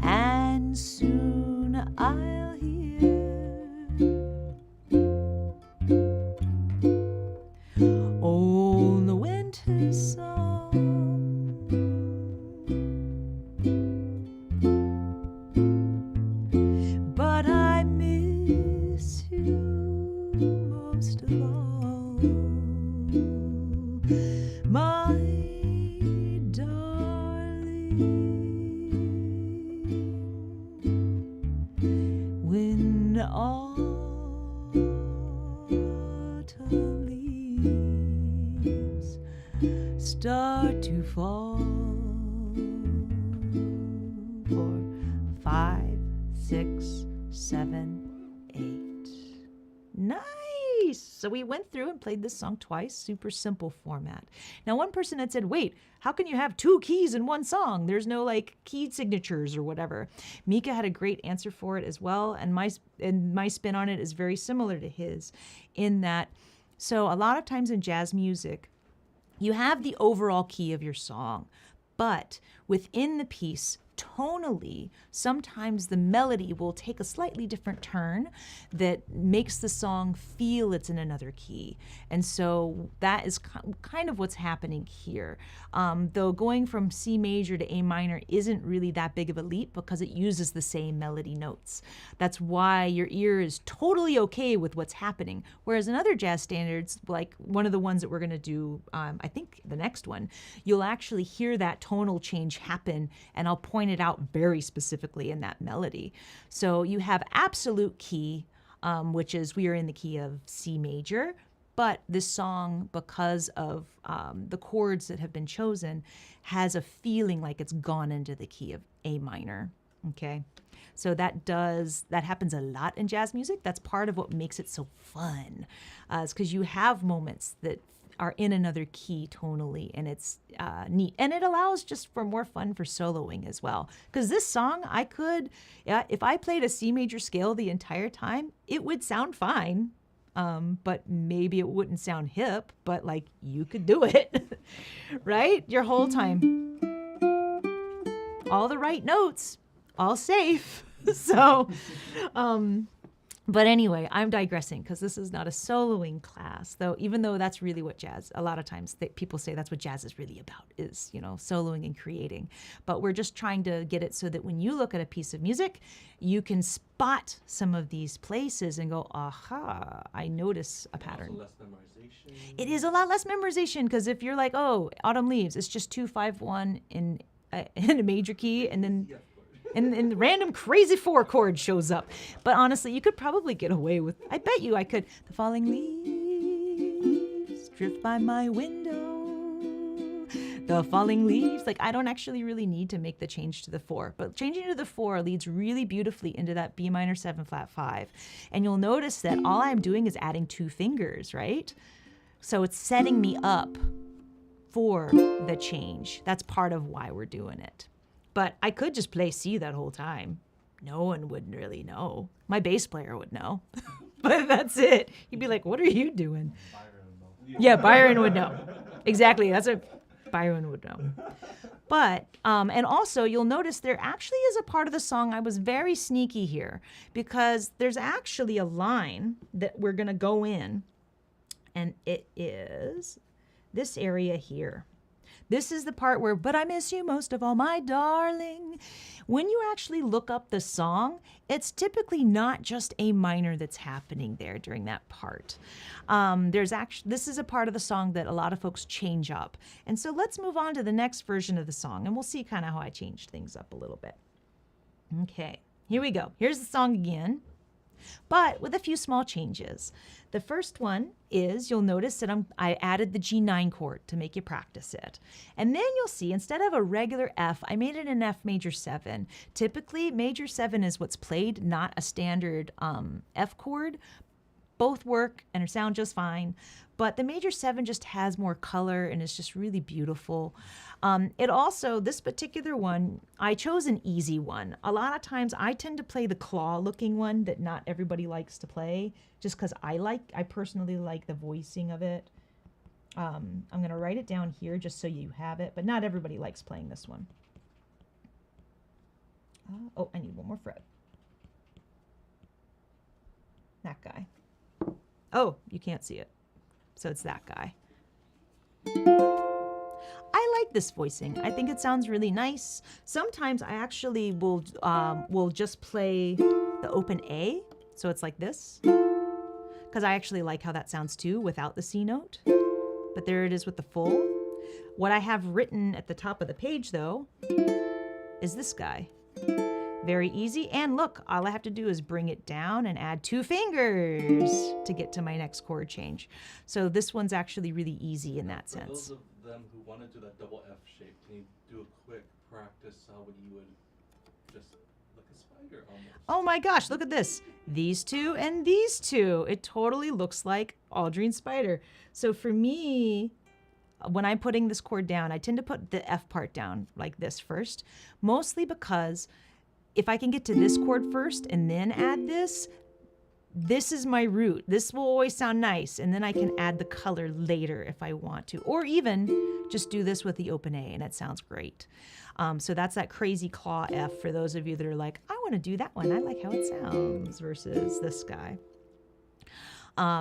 Speaker 1: and soon I'll hear old winter song. But I miss you most of all, my darling. When autumn leaves start to fall. 4, 5, 6, 7, 8. Nice. So we went through and played this song twice. Super simple format. Now, one person had said, wait, how can you have 2 keys in one song? There's no like key signatures or whatever. Mika had a great answer for it as well. And my spin on it is very similar to his in that. So a lot of times in jazz music, you have the overall key of your song, but within the piece, tonally, sometimes the melody will take a slightly different turn that makes the song feel it's in another key. And so that is kind of what's happening here. Though going from C major to A minor isn't really that big of a leap because it uses the same melody notes. That's why your ear is totally okay with what's happening. Whereas in other jazz standards, like one of the ones that we're going to do, I think the next one, you'll actually hear that tonal change happen, and I'll point it out very specifically in that melody. So you have absolute key, which is we are in the key of C major, but this song, because of the chords that have been chosen, has a feeling like it's gone into the key of A minor, okay? So that happens a lot in jazz music. That's part of what makes it so fun, is because you have moments that are in another key tonally, and it's neat. And it allows just for more fun for soloing as well. Because this song, if I played a C major scale the entire time, it would sound fine. But maybe it wouldn't sound hip, but like you could do it, right? Your whole time. All the right notes, all safe. So, but anyway, I'm digressing because this is not a soloing class, though, even though that's really what jazz, a lot of times people say that's what jazz is really about, is, soloing and creating. But we're just trying to get it so that when you look at a piece of music, you can spot some of these places and go, aha, I notice a pattern.
Speaker 2: Also less memorization.
Speaker 1: It is a lot less memorization because if you're like, oh, Autumn Leaves, it's just 2-5-1 in a major key, and then and the random crazy 4 chord shows up. But honestly, you could probably get away with, I bet you I could. The falling leaves drift by my window. The falling leaves. Like, I don't actually really need to make the change to the 4. But changing to the 4 leads really beautifully into that B minor 7 flat 5. And you'll notice that all I'm doing is adding 2 fingers, right? So it's setting me up for the change. That's part of why we're doing it. But I could just play C that whole time. No one would really know. My bass player would know. But that's it. He'd be like, what are you doing? Yeah, Byron would know. Exactly. That's what Byron would know. But, and also you'll notice there actually is a part of the song, I was very sneaky here, because there's actually a line that we're going to go in, and it is this area here. This is the part where, but I miss you most of all, my darling. When you actually look up the song, it's typically not just A minor that's happening there during that part. This is a part of the song that a lot of folks change up. And so let's move on to the next version of the song, and we'll see kind of how I changed things up a little bit. Okay, here we go. Here's the song again, but with a few small changes. The first one is, you'll notice that I added the G9 chord to make you practice it. And then you'll see, instead of a regular F, I made it an F major 7. Typically, major 7 is what's played, not a standard F chord. Both work and sound just fine, but the major 7 just has more color and is just really beautiful. It also, this particular one, I chose an easy one. A lot of times I tend to play the claw-looking one that not everybody likes to play, just because I personally like the voicing of it. I'm going to write it down here just so you have it, but not everybody likes playing this one. Oh, I need one more fret. That guy. Oh, you can't see it. So it's that guy. I like this voicing. I think it sounds really nice. Sometimes I actually will just play the open A. So it's like this. Because I actually like how that sounds too without the C note. But there it is with the full. What I have written at the top of the page though is this guy. Very easy, and look, all I have to do is bring it down and add 2 fingers to get to my next chord change. So this one's actually really easy in that sense.
Speaker 2: For those of them who want to do that double F shape, can you do a quick practice how you would just like a spider almost?
Speaker 1: Oh my gosh, look at this. These 2 and these 2. It totally looks like Aldrine Spider. So for me, when I'm putting this chord down, I tend to put the F part down like this first, mostly because if I can get to this chord first and then add this, this is my root. This will always sound nice. And then I can add the color later if I want to. Or even just do this with the open A and it sounds great. So that's that crazy claw F for those of you that are like, I want to do that one. I like how it sounds versus this guy.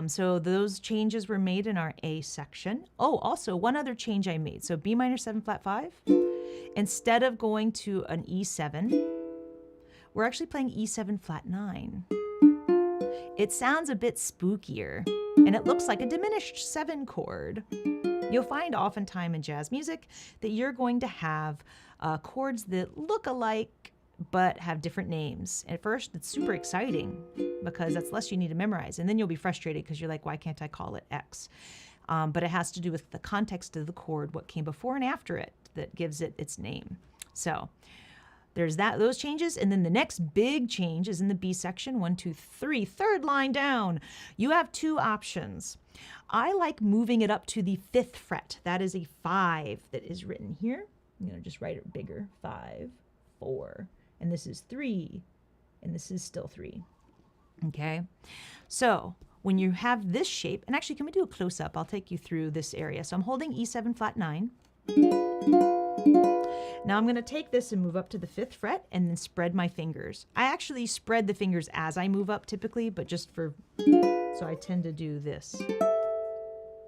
Speaker 1: So those changes were made in our A section. Oh, also one other change I made. So B minor 7 flat 5. Instead of going to an E7, we're actually playing E7 flat 9. It sounds a bit spookier, and it looks like a diminished 7 chord. You'll find oftentimes in jazz music that you're going to have chords that look alike but have different names. At first, it's super exciting because that's less you need to memorize, and then you'll be frustrated because you're like, why can't I call it X? But it has to do with the context of the chord, what came before and after it that gives it its name. So there's those changes. And then the next big change is in the B section, 1, 2, 3, third line down. You have 2 options. I like moving it up to the 5th fret. That is a 5 that is written here. I'm going to just write it bigger. 5, 4, and this is 3, and this is still 3. Okay. So when you have this shape, and actually, can we do a close up? I'll take you through this area. So I'm holding E7 flat 9. Now I'm going to take this and move up to the 5th fret and then spread my fingers. I actually spread the fingers as I move up typically, but just for, so I tend to do this.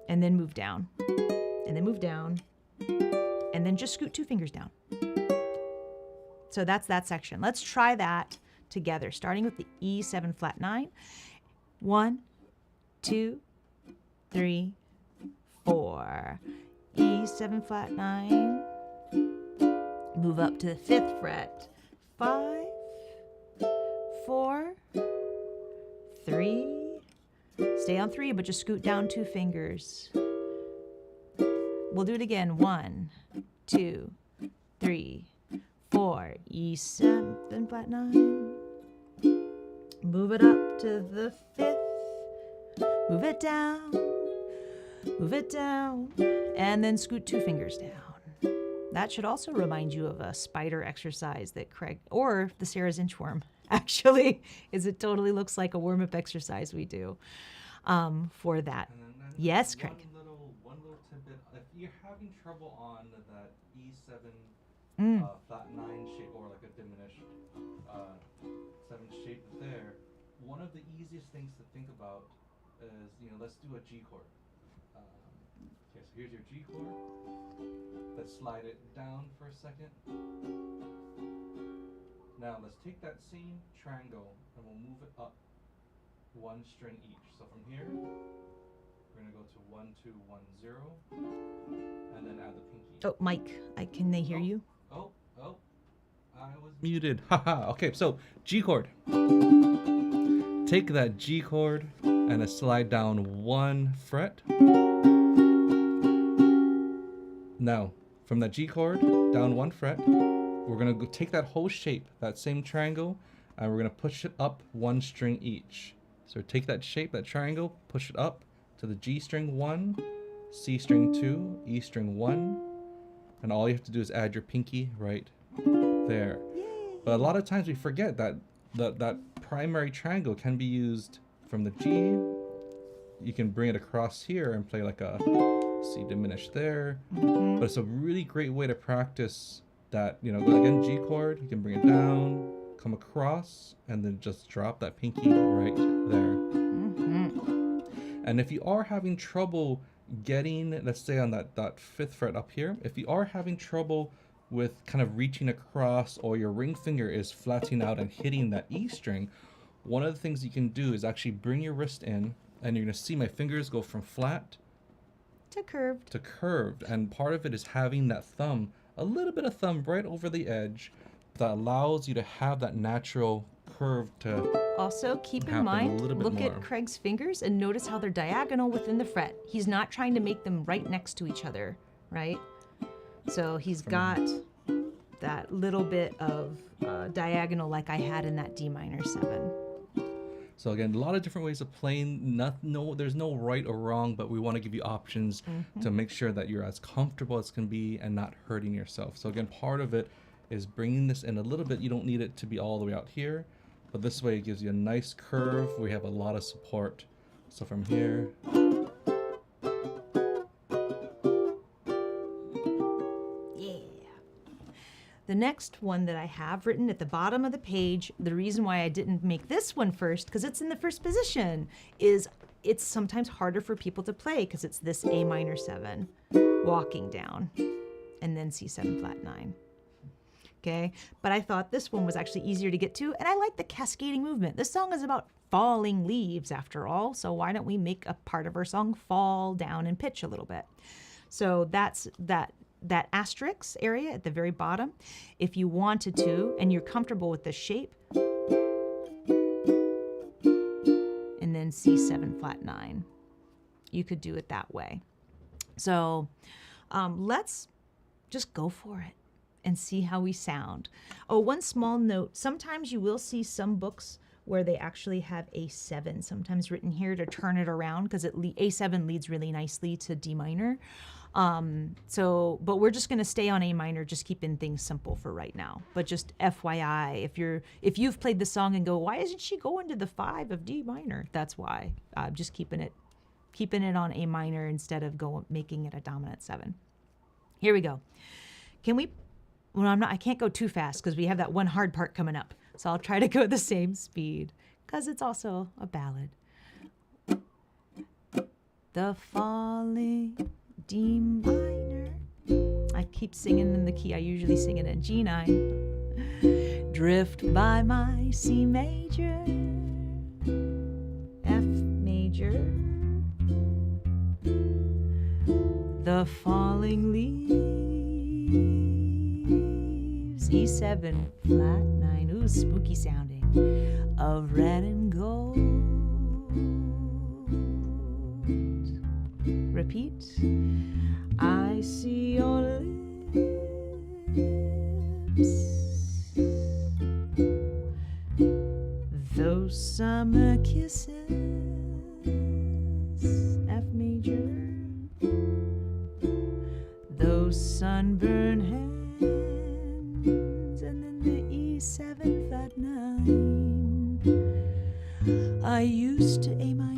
Speaker 1: And then move down. And then move down. And then just scoot 2 fingers down. So that's that section. Let's try that together, starting with the E7 flat 9. 1, 2, 3, 4. E7 flat 9. Move up to the 5th fret. 5, 4, 3. Stay on 3, but just scoot down 2 fingers. We'll do it again. 1, 2, 3, 4. E7 flat 9. Move it up to the 5th. Move it down. Move it down. And then scoot 2 fingers down. That should also remind you of a spider exercise that Craig, or the Sarah's inchworm, actually, is it totally looks like a warm-up exercise we do for that.
Speaker 2: And
Speaker 1: Yes, Craig.
Speaker 2: One little tidbit. If you're having trouble on that E7 flat 9 shape, or like a diminished 7 shape there, one of the easiest things to think about is, let's do a G chord. Okay, so here's your G chord. Let's slide it down for a second. Now let's take that same triangle and we'll move it up 1 string each. So from here, we're gonna go to 1, 2, 1, 0, and then add the pinky.
Speaker 1: Oh, Mike, can they hear you?
Speaker 2: Oh, I was muted. Haha. Okay, so G chord. Take that G chord and slide down 1 fret. Now, from that G chord down 1 fret, we're gonna go take that whole shape, that same triangle, and we're gonna push it up 1 string each. So take that shape, that triangle, push it up to the G string 1, C string 2, E string 1, and all you have to do is add your pinky right there.
Speaker 1: Yay.
Speaker 2: But a lot of times we forget that that primary triangle can be used from the G. You can bring it across here and play like a C diminished there. But it's a really great way to practice that, again, G chord, you can bring it down, come across, and then just drop that pinky right there. And if you are having trouble getting, let's say on that 5th fret up here, if you are having trouble with kind of reaching across, or your ring finger is flattening out and hitting that E string, one of the things you can do is actually bring your wrist in, and you're going to see my fingers go from flat
Speaker 1: To curved.
Speaker 2: And part of it is having that thumb, a little bit of thumb right over the edge, that allows you to have that natural curve to
Speaker 1: Also, keep in
Speaker 2: happen a
Speaker 1: mind,
Speaker 2: little bit
Speaker 1: look
Speaker 2: more.
Speaker 1: at Craig's fingers and notice how they're diagonal within the fret. He's not trying to make them right next to each other, right? So he's got that little bit of diagonal like I had in that D minor 7.
Speaker 2: So again, a lot of different ways of playing. There's no right or wrong, but we want to give you options to make sure that you're as comfortable as can be and not hurting yourself. So again, part of it is bringing this in a little bit. You don't need it to be all the way out here, But this way it gives you a nice curve. We have a lot of support. So from here.
Speaker 1: The next one that I have written at the bottom of the page, the reason why I didn't make this one first, because it's in the first position, is it's sometimes harder for people to play because it's this A minor 7 walking down and then C7 flat 9. Okay, but I thought this one was actually easier to get to, and I like the cascading movement. This song is about falling leaves after all, so why don't we make a part of our song fall down in pitch a little bit? So that's that asterisk area at the very bottom. If you wanted to, and you're comfortable with the shape, and then C7 flat 9, you could do it that way. So let's just go for it and see how we sound. Oh, one small note, sometimes you will see some books where they actually have A7 sometimes written here to turn it around, because A7 leads really nicely to D minor. But we're just going to stay on A minor, just keeping things simple for right now. But just FYI, if you've played the song and go, why isn't she going to the 5 of D minor? That's why. Just keeping it on A minor instead of making it a dominant 7. Here we go. Well, I can't go too fast because we have that one hard part coming up. So I'll try to go the same speed because it's also a ballad. The falling D minor. I keep singing in the key I usually sing it in, G9. Drift by my C major, F major. The falling leaves, E7 flat 9. Ooh, spooky sounding. Of red and gold. Repeat. I see your lips, those summer kisses, F major, those sunburned hands, and then the E7 flat 9. I used to A minor.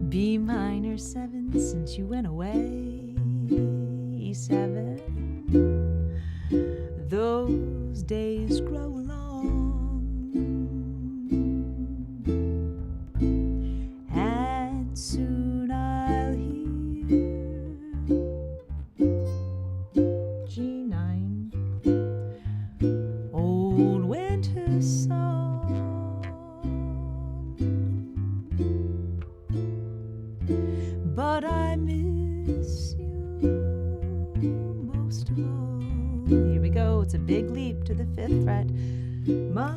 Speaker 1: B minor 7 since you went away. E7. Those days grow long, and soon I'll hear G9, old winter song. But I miss you most of all. Here we go. It's a big leap to the 5th fret. My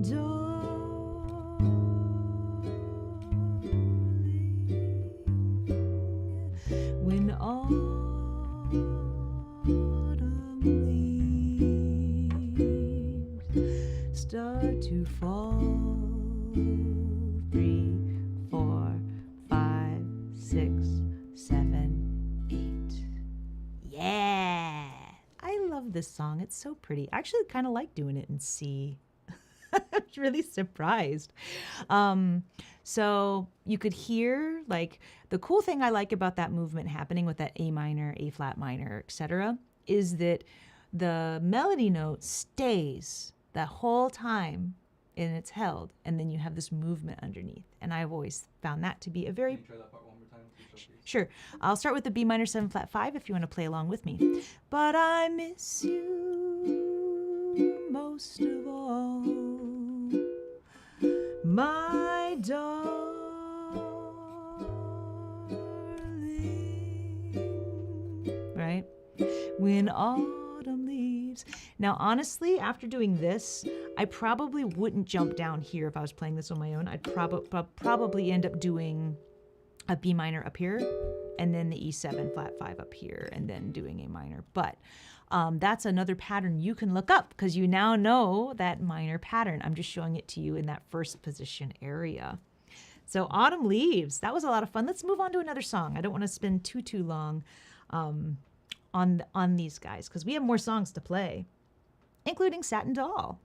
Speaker 1: darling, when autumn leaves start to fall. 3, 4, 5, 6, 7, 8. Yeah! I love this song. It's so pretty. I actually kind of like doing it in C. I'm really surprised. So you could hear, like, the cool thing I like about that movement happening with that A minor, A flat minor, etc., is that the melody note stays that whole time and it's held, and then you have this movement underneath. And I've always found that to be a very...
Speaker 2: Can you try that part one more time?
Speaker 1: Sure. I'll start with the B minor 7 flat 5 if you want to play along with me. But I miss you most of all, my darling. Right? When autumn leaves. Now, honestly, after doing this, I probably wouldn't jump down here if I was playing this on my own. I'd probably end up doing a B minor up here, and then the E7 flat 5 up here, and then doing A minor. But that's another pattern you can look up because you now know that minor pattern. I'm just showing it to you in that first position area. So Autumn Leaves, that was a lot of fun. Let's move on to another song. I don't want to spend too long on these guys because we have more songs to play, including Satin Doll.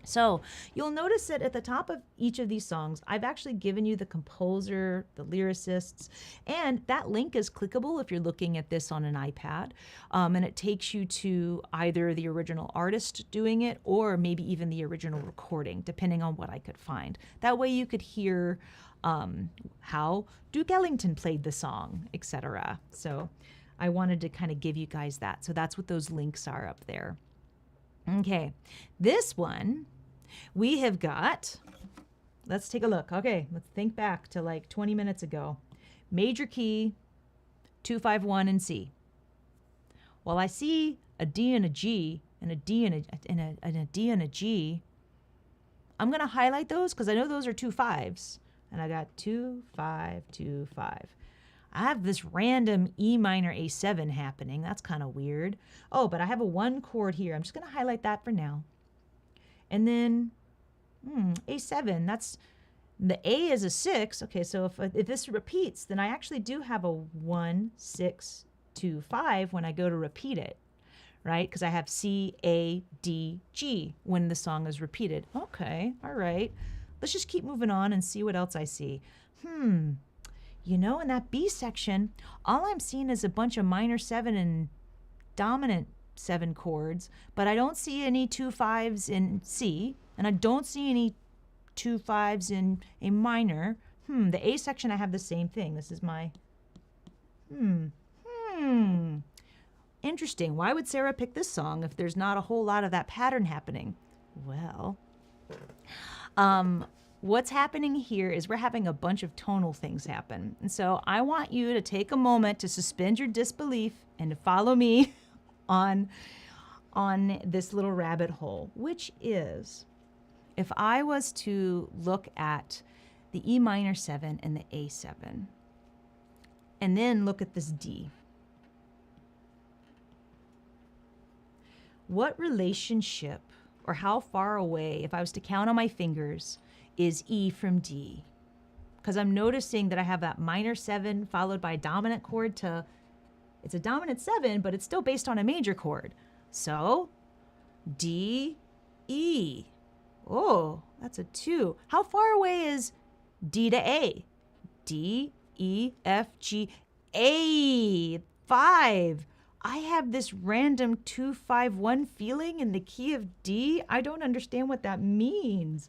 Speaker 1: So you'll notice that at the top of each of these songs, I've actually given you the composer, the lyricists, and that link is clickable if you're looking at this on an iPad. And it takes you to either the original artist doing it or maybe even the original recording, depending on what I could find. That way you could hear how Duke Ellington played the song, etc. So I wanted to kind of give you guys that. So that's what those links are up there. Okay, this one we have got, let's take a look. Okay, let's think back to like 20 minutes ago. Major key, 2-5-1 in C. Well, I see a D and a G and a D and a D and a G. I'm going to highlight those because I know those are 2 5s. And I got 2, 5, 2, 5. I have this random E minor A7 happening. That's kind of weird. Oh, but I have a 1 chord here. I'm just going to highlight that for now. And then A7, that's, the A is a 6. Okay, so if this repeats, then I actually do have a 1, 6, 2, 5 when I go to repeat it, right? Because I have C, A, D, G when the song is repeated. Okay, all right. Let's just keep moving on and see what else I see. You know, in that B section, all I'm seeing is a bunch of minor 7 and dominant 7 chords, but I don't see any 2 5s in C, and I don't see any 2 5s in A minor. The A section, I have the same thing. This is my, interesting. Why would Sarah pick this song if there's not a whole lot of that pattern happening? Well, what's happening here is we're having a bunch of tonal things happen. And so I want you to take a moment to suspend your disbelief and to follow me on this little rabbit hole, which is if I was to look at the E minor 7 and the A7, and then look at this D. What relationship or how far away, if I was to count on my fingers, is E from D? Because I'm noticing that I have that minor 7 followed by a dominant chord to, it's a dominant 7, but it's still based on a major chord. So, D, E. Oh, that's a 2. How far away is D to A? D, E, F, G, A, 5. I have this random 2-5-1 feeling in the key of D. I don't understand what that means.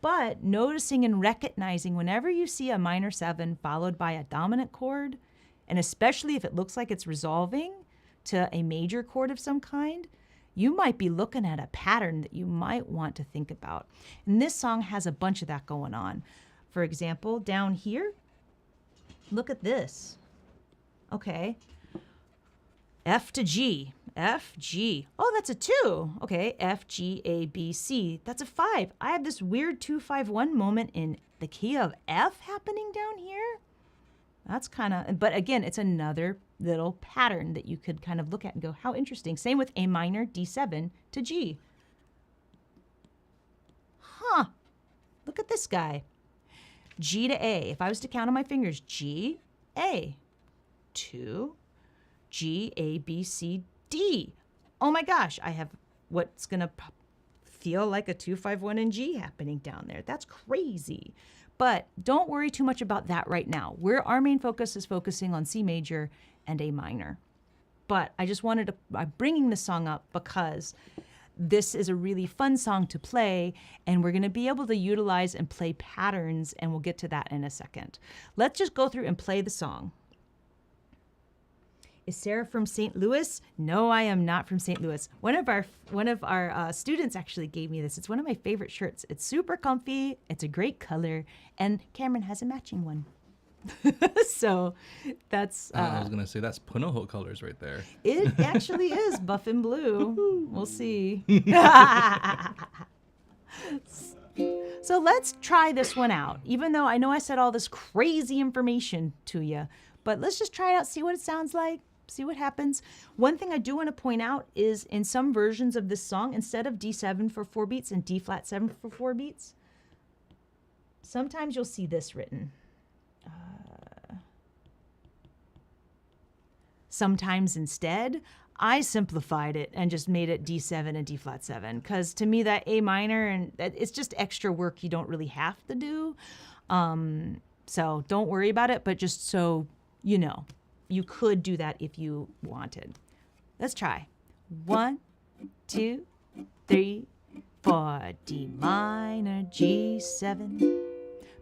Speaker 1: But noticing and recognizing whenever you see a minor 7 followed by a dominant chord, and especially if it looks like it's resolving to a major chord of some kind, you might be looking at a pattern that you might want to think about. And this song has a bunch of that going on. For example, down here, look at this. Okay. F to G, F, G. Oh, that's a 2. Okay, F, G, A, B, C. That's a 5. I have this weird 2-5-1 moment in the key of F happening down here. That's kind of, but again, it's another little pattern that you could kind of look at and go, how interesting. Same with A minor, D7 to G. Huh, look at this guy. G to A. If I was to count on my fingers, G, A, 2, G, A, B, C, D. Oh my gosh, I have what's going to feel like a 2-5-1 in G happening down there. That's crazy. But don't worry too much about that right now. Our main focus is focusing on C major and A minor. But I just wanted to, I'm bringing this song up because this is a really fun song to play, and we're going to be able to utilize and play patterns, and we'll get to that in a second. Let's just go through and play the song. Is Sarah from St. Louis? No, I am not from St. Louis. One of our students actually gave me this. It's one of my favorite shirts. It's super comfy. It's a great color, and Cameron has a matching one. So that's.
Speaker 2: I was gonna say that's Punoho colors right there.
Speaker 1: It actually is buff and blue. We'll see. So let's try this one out. Even though I know I said all this crazy information to you, but let's just try it out. See what it sounds like. See what happens. One thing I do want to point out is in some versions of this song, instead of D7 for 4 beats and D flat 7 for 4 beats, sometimes you'll see this written. sometimes instead, I simplified it and just made it D7 and D flat 7, because to me that A minor, and it's just extra work you don't really have to do. So don't worry about it, but just so you know, you could do that if you wanted. Let's try. 1, 2, 3, 4. D minor, G7.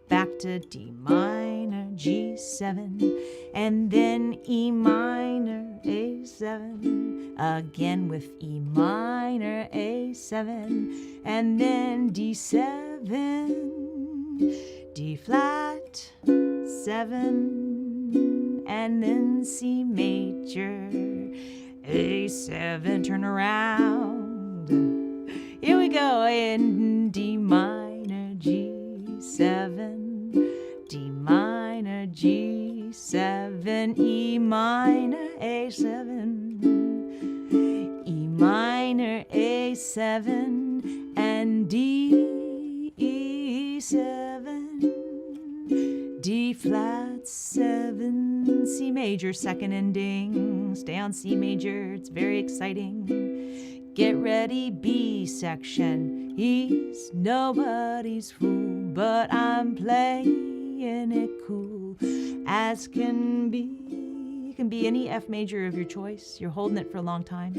Speaker 1: Back to D minor, G7. And then E minor, A7. Again with E minor, A7. And then D7. D flat, 7. And then C major, A7, turn around. Here we go, in D minor, G7, D minor, G7, E minor, A7, E minor, A7, and D7, D flat 7, C major, second ending. Stay on C major, it's very exciting. Get ready, B section. He's nobody's fool, but I'm playing it cool as can be. It can be any F major of your choice. You're holding it for a long time.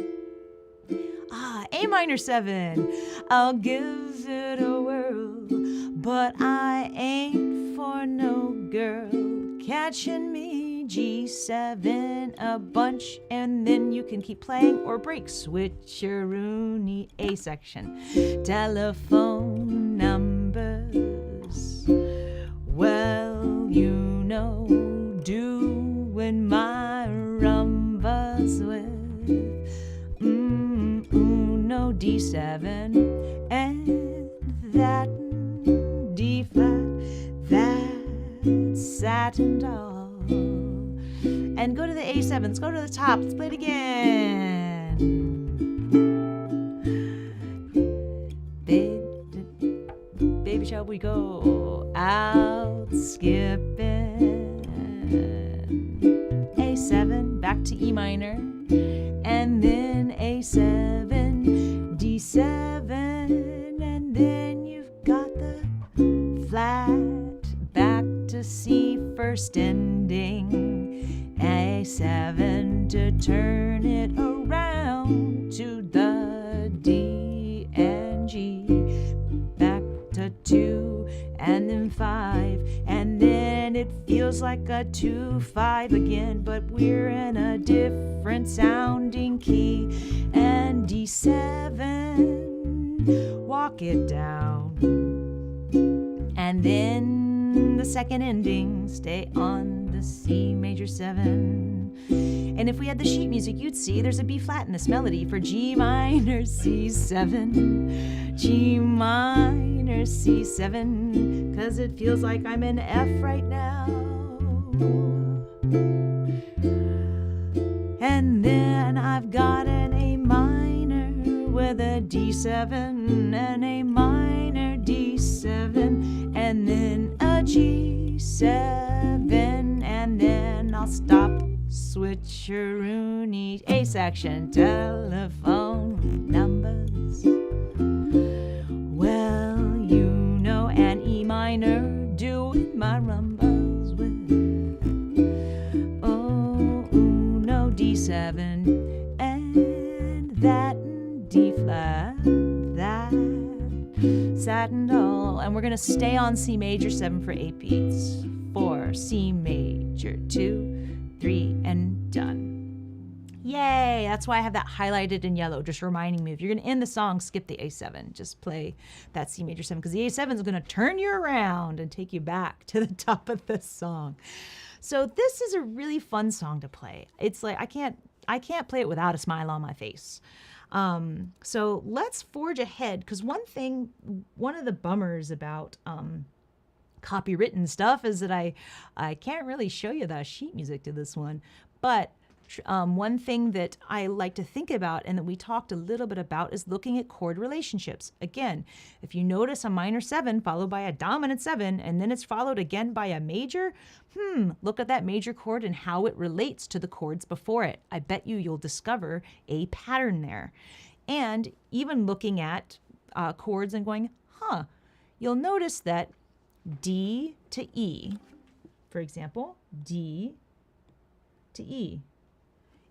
Speaker 1: A minor 7. I'll give it a whirl, but I ain't for no girl. Catching me, G7, a bunch, and then you can keep playing or break. Switcheroonie, A section. Telephone numbers, well, you know, doing my rumbas with Uno, D7, and that D flat, that Satin Doll. And go to the A7s, go to the top, let's play it again. Baby, shall we go out skipping? A7, back to E minor, and then A7, D7, and then you've got the flat, back to C, first ending, A7 to turn it around to the D and G, back to 2, and then 5, and then it feels like a 2-5 again, but we're in a different sounding key, and D7, walk it down, and then the second ending, stay on the C major 7. And if we had the sheet music, you'd see there's a B flat in this melody for G minor C7, G minor C7, 'cause it feels like I'm in F right now. And then I've got an A minor with a D7, an A minor D7, and then a G7, and then I'll stop. Switcheroonie, A section, telephone numbers, well, you know, and E minor, doing my rumbas with, oh, Uno, D7, and that D flat, that Satin Doll, and we're gonna stay on C major 7 for 8 beats. 4, C major 2, 3, and done. Yay! That's why I have that highlighted in yellow, just reminding me if you're going to end the song, skip the A7. Just play that C major 7, because the A7 is going to turn you around and take you back to the top of the song. So this is a really fun song to play. It's like I can't play it without a smile on my face. So let's forge ahead, because one of the bummers about copywritten stuff is that I can't really show you the sheet music to this one, but One thing that I like to think about and that we talked a little bit about is looking at chord relationships. Again, if you notice a minor 7 followed by a dominant 7 and then it's followed again by a major, look at that major chord and how it relates to the chords before it. I bet you'll discover a pattern there. And even looking at chords and going, you'll notice that D to E, for example, D to E.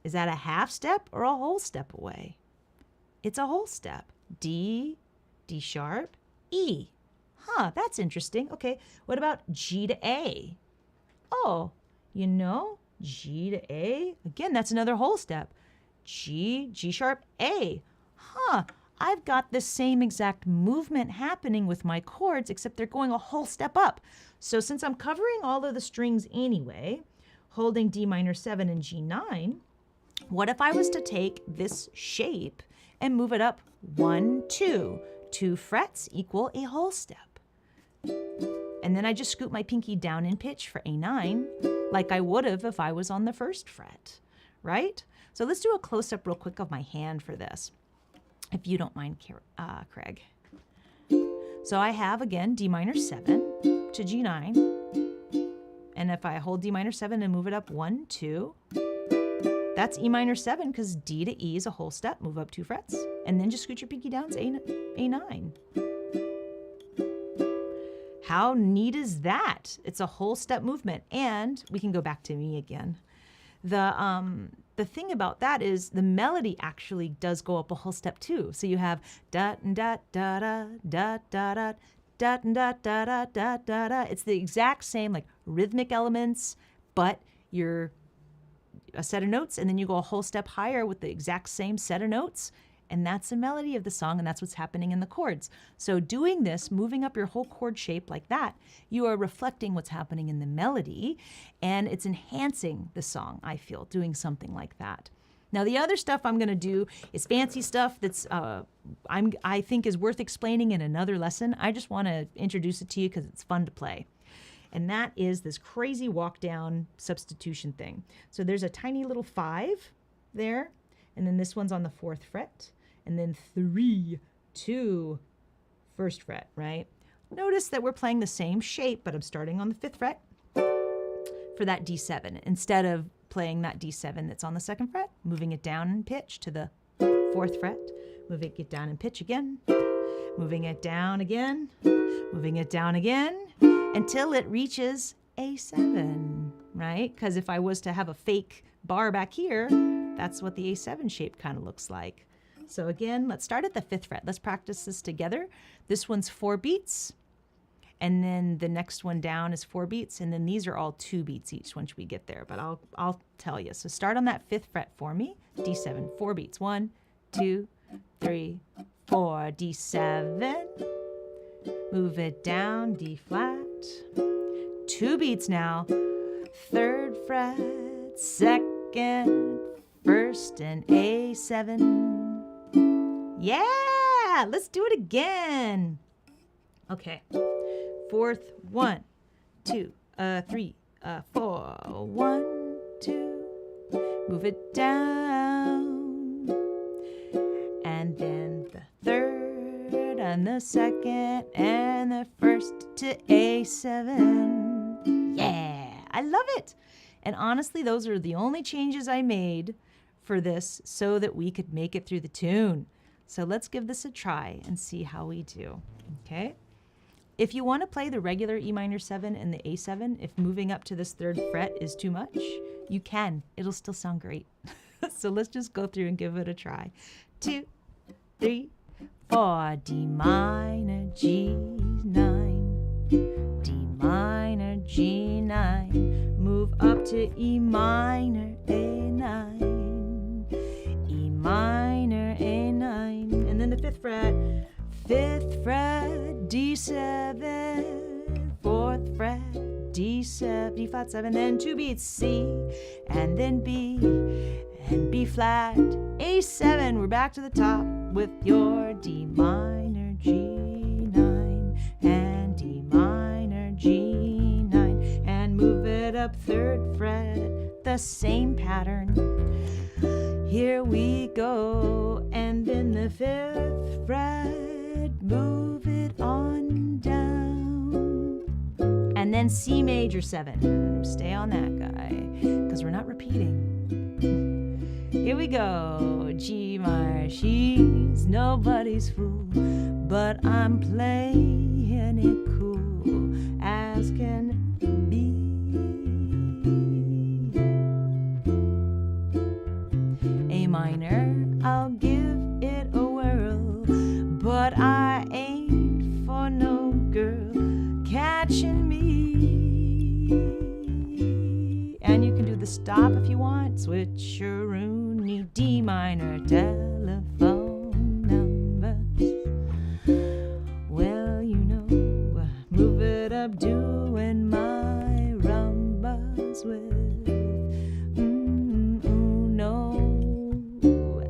Speaker 1: Is that a half step or a whole step away? It's a whole step. D, D sharp, E. That's interesting. Okay, what about G to A? Oh, G to A, again, that's another whole step. G, G sharp, A. I've got the same exact movement happening with my chords, except they're going a whole step up. So since I'm covering all of the strings anyway, holding D minor 7 and G9, what if I was to take this shape and move it up 1, 2? 2 frets equal a whole step. And then I just scoop my pinky down in pitch for A9, like I would have if I was on the 1st fret, right? So let's do a close-up real quick of my hand for this, if you don't mind, Craig. So I have, again, D minor 7 to G9. And if I hold D minor 7 and move it up 1, 2, that's E minor 7 because D to E is a whole step. Move up 2 frets. And then just scoot your pinky down to A9. How neat is that? It's a whole step movement. And we can go back to me again. The thing about that is the melody actually does go up a whole step too. So you have da da da da da da da da da da da da da da. It's the exact same like rhythmic elements, but you're a set of notes and then you go a whole step higher with the exact same set of notes, and that's the melody of the song, and that's what's happening in the chords. So doing this, moving up your whole chord shape like that, you are reflecting what's happening in the melody, and it's enhancing the song, I feel, doing something like that. Now the other stuff I'm going to do is fancy stuff that's I think is worth explaining in another lesson. I just want to introduce it to you because it's fun to play. And that is this crazy walk down substitution thing. So there's a tiny little 5 there, and then this one's on the 4th fret, and then 3, 2, 1st fret, right? Notice that we're playing the same shape, but I'm starting on the 5th fret for that D7. Instead of playing that D7 that's on the 2nd fret, moving it down in pitch to the 4th fret, moving it down in pitch again, moving it down again, moving it down again, until it reaches A7, right? Because if I was to have a fake bar back here, that's what the A7 shape kind of looks like. So again, let's start at the 5th fret. Let's practice this together. This one's 4 beats, and then the next one down is 4 beats, and then these are all 2 beats each once we get there, but I'll tell you. So start on that 5th fret for me, D7, 4 beats, 1, 2, 3, 4, D7, move it down, D flat, 2 beats now, 3rd fret, 2nd, 1st, and A7. Yeah, let's do it again. Okay, 4th, 1, 2, 3, 4, 1, 2, move it down, and then the 3rd and the 2nd and the 1st to A7. Yeah, I love it. And honestly, those are the only changes I made for this so that we could make it through the tune. So let's give this a try and see how we do, okay? If you want to play the regular E minor 7 and the A7, if moving up to this 3rd fret is too much, you can. It'll still sound great. So let's just go through and give it a try. 2, 3, 4, D minor, G9, D minor, G9, move up to E minor, A9, E minor, A9, and then the 5th fret, 5th fret, D7, 4th fret, D7, D flat 7, then 2 beats, C, and then B, and B flat, A7. We're back to the top with your D minor, G9, and D minor, G9, and move it up 3rd fret, the same pattern. fret, move it on down. And then C major 7. Stay on that guy, because we're not repeating. Here we go. G minor, she's nobody's fool, but I'm playing it cool as can be. A minor, I'll give it a whirl, but I ain't for no girl catching me. And you can do the stop if you want. Switcheroony, D minor, telephone numbers. Well, you know, move it up, doing my rumbas with Uno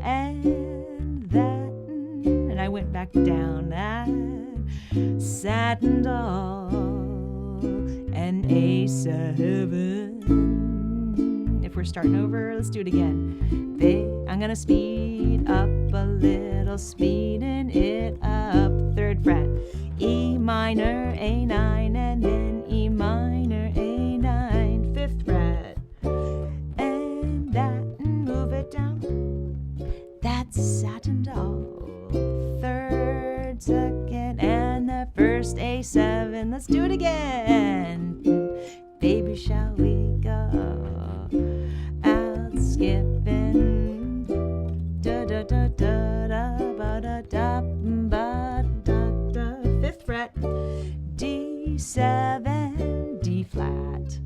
Speaker 1: and that. And I went back down that Satin Doll and A7. If we're starting over, let's do it again. I'm gonna speed up a little, speeding it up. 3rd fret, E minor, A9, and then E minor, A9, 5th fret. And that, move it down. That's Satin Doll. 3rd, 2nd, and the 1st, A7. Let's do it again. Baby, shall we go out skipping? Da da da da da ba da da ba da da. 5th fret, D7, D flat.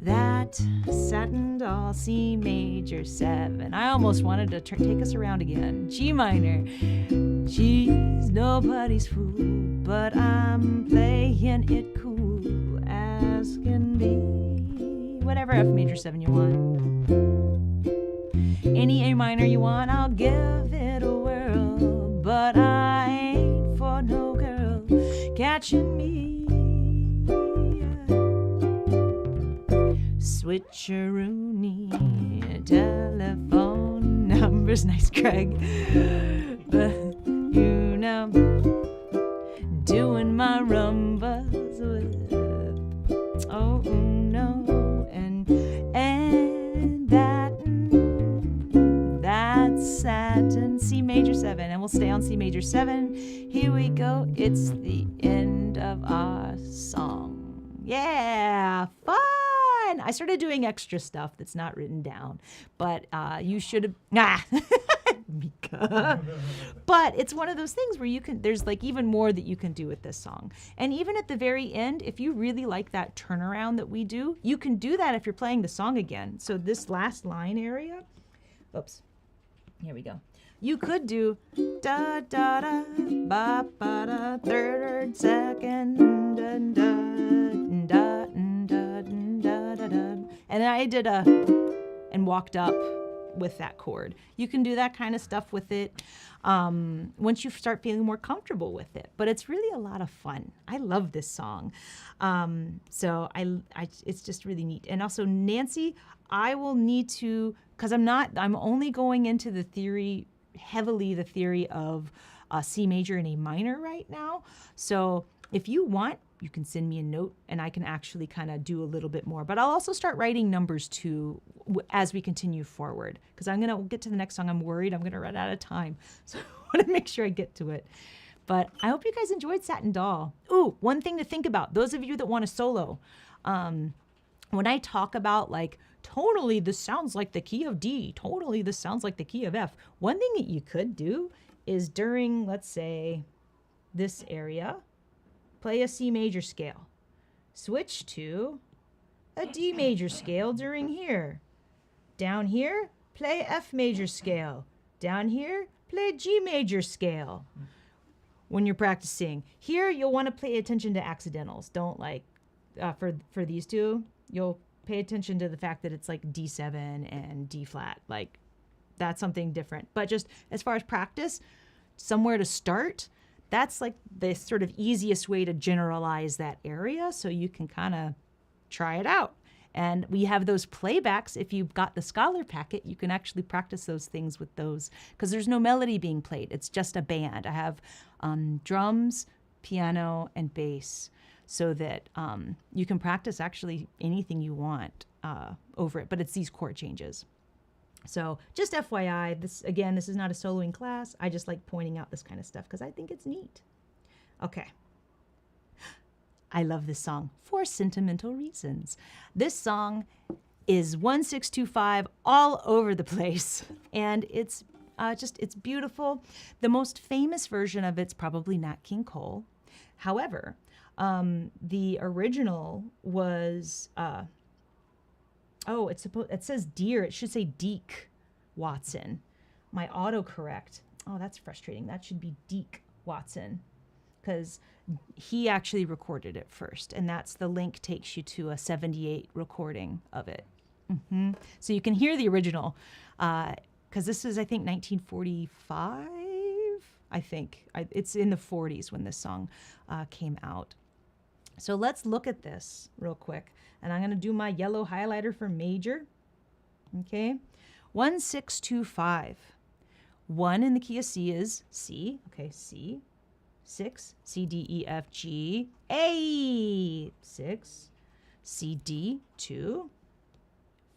Speaker 1: That Satin Doll, C major 7. I almost wanted to take us around again. G minor, she's nobody's fool, but I'm playing it cool as can be. Whatever F major 7 you want. Any A minor you want, I'll give it a whirl, but I ain't for no girl catching me. Switcheroony, telephone numbers. Nice, Craig. But you know, doing my rumbas with no, and that's Satin, C major 7, and we'll stay on C major 7. Here we go. It's the end of our song. Yeah, fun. I started doing extra stuff that's not written down, but you should have. Mika. But it's one of those things where there's like even more that you can do with this song. And even at the very end, if you really like that turnaround that we do, you can do that if you're playing the song again. So this last line area, oops, here we go. You could do da da da ba ba da 3rd, 2nd, da da da da da da da, and then I did and walked up with that chord. You can do that kind of stuff with it once you start feeling more comfortable with it. But it's really a lot of fun. I love this song. So it's just really neat. And also, Nancy, I will need to, because I'm only going into the theory of C major and A minor right now. So if you want, you can send me a note and I can actually kind of do a little bit more. But I'll also start writing numbers too as we continue forward, because I'm going to get to the next song. I'm worried I'm going to run out of time. So I want to make sure I get to it. But I hope you guys enjoyed Satin Doll. Ooh, one thing to think about, those of you that want to solo, when I talk about like, tonally this sounds like the key of D, tonally this sounds like the key of F, one thing that you could do is during, let's say, this area, play a C major scale. Switch to a D major scale during here. Down here, play F major scale. Down here, play G major scale. When you're practicing. Here, you'll want to pay attention to accidentals. Don't like, for these two, you'll pay attention to the fact that it's like D7 and D flat. Like, that's something different. But just as far as practice, somewhere to start, that's like the sort of easiest way to generalize that area, so you can kind of try it out. And we have those playbacks. If you've got the Scholar packet, you can actually practice those things with those because there's no melody being played. It's just a band. I have drums, piano, and bass so that you can practice actually anything you want over it, but it's these chord changes. So just FYI, this is not a soloing class. I just like pointing out this kind of stuff because I think it's neat. Okay. I love this song for sentimental reasons. This song is 1-6-2-5 all over the place, and it's beautiful. The most famous version of it's probably Nat King Cole. However, the original was it says Dear. It should say Deke Watson. My autocorrect. Oh, that's frustrating. That should be Deke Watson, because he actually recorded it first, and that's the link takes you to a 78 recording of it. So you can hear the original, because this is, I think, 1945. I think it's in the 40s when this song came out. So let's look at this real quick, and I'm going to do my yellow highlighter for major. Okay, 1-6-2-5. 1 in the key of C is C. Okay, C. 6, C, D, E, F, G, A, 6, C, D, 2,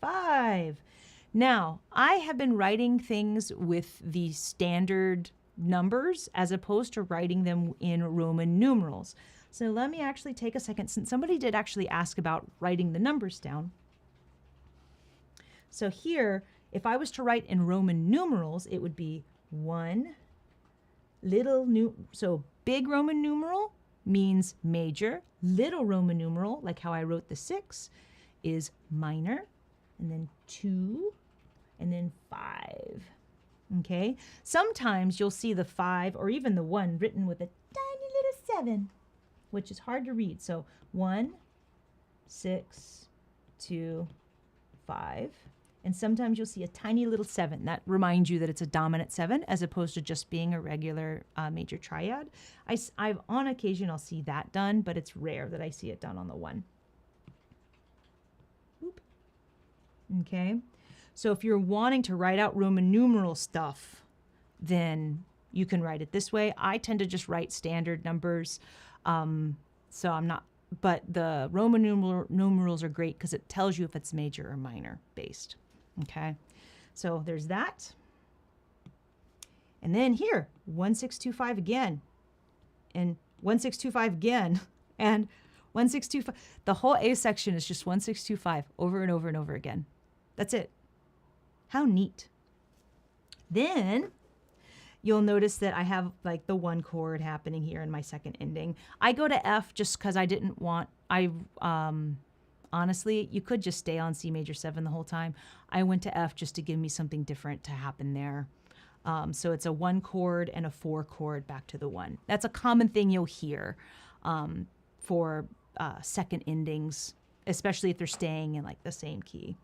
Speaker 1: 5. Now, I have been writing things with the standard numbers as opposed to writing them in Roman numerals. So let me actually take a second, since somebody did actually ask about writing the numbers down. So here, if I was to write in Roman numerals, it would be 1, so big Roman numeral means major. Little Roman numeral, like how I wrote the 6, is minor. And then 2, and then 5. Okay? Sometimes you'll see the 5 or even the 1 written with a tiny little 7, which is hard to read. So 1, 6, 2, 5. And sometimes you'll see a tiny little 7. That reminds you that it's a dominant 7 as opposed to just being a regular major triad. I've on occasion, I'll see that done, but it's rare that I see it done on the 1. Oop. Okay. So if you're wanting to write out Roman numeral stuff, then you can write it this way. I tend to just write standard numbers. So I'm not, but the Roman numerals are great because it tells you if it's major or minor based. Okay, so there's that. And then here, 1-6-2-5 again, and 1-6-2-5 again, and 1-6-2-5. The whole A section is just 1-6-2-5 over and over and over again. That's it. How neat. Then you'll notice that I have like the 1 chord happening here in my second ending. I go to F just because I didn't want, honestly, you could just stay on C major 7 the whole time. I went to F just to give me something different to happen there. So it's a 1 chord and a 4 chord back to the 1. That's a common thing you'll hear for second endings, especially if they're staying in like the same key.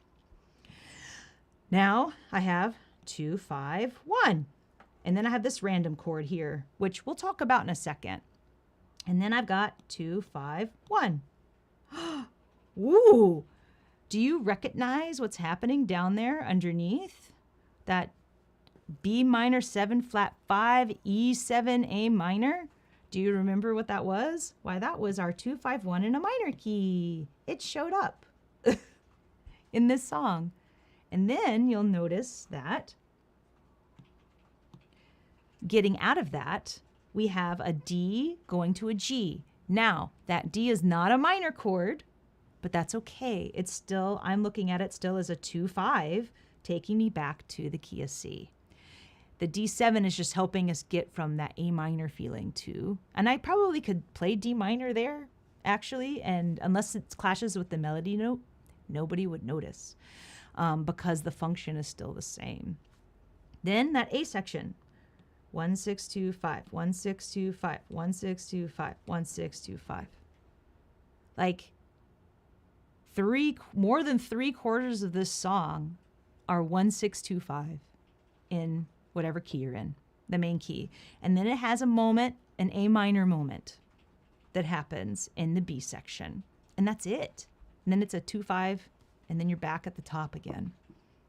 Speaker 1: Now I have 2, 5, 1. And then I have this random chord here, which we'll talk about in a second. And then I've got 2, 5, 1. Ooh, do you recognize what's happening down there underneath? That B minor 7 flat 5, E7 A minor. Do you remember what that was? Why, that was our 2, 5, 1 in a minor key. It showed up in this song. And then you'll notice that getting out of that, we have a D going to a G. Now, that D is not a minor chord, but that's okay. It's still, I'm looking at it still as a 2, 5, taking me back to the key of C. The D7 is just helping us get from that A minor feeling to, and I probably could play D minor there, actually, and unless it clashes with the melody note, nobody would notice because the function is still the same. Then that A section, 1, 6, 2, 5, 1, 6, 2, 5, 1, 6, 2, 5, 1, 6, 2, 5. Like more than 3/4 of this song are 1, 6, 2, 5 in whatever key you're in, the main key. And then it has a moment, an A minor moment that happens in the B section. And that's it. And then it's a 2, 5, and then you're back at the top again.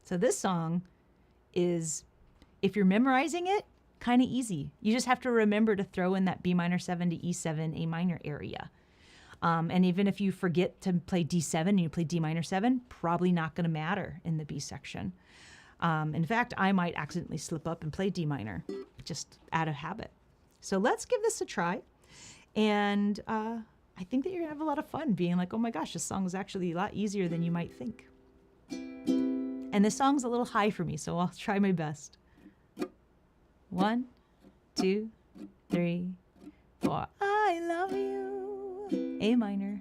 Speaker 1: So this song is, if you're memorizing it, kind of easy. You just have to remember to throw in that B minor 7 to E7, A minor area. And even if you forget to play D7 and you play D minor 7, probably not going to matter in the B section. In fact, I might accidentally slip up and play D minor, just out of habit. So let's give this a try. And I think that you're going to have a lot of fun being like, oh my gosh, this song is actually a lot easier than you might think. And this song's a little high for me, so I'll try my best. 1, 2, 3, 4. I love you. A minor,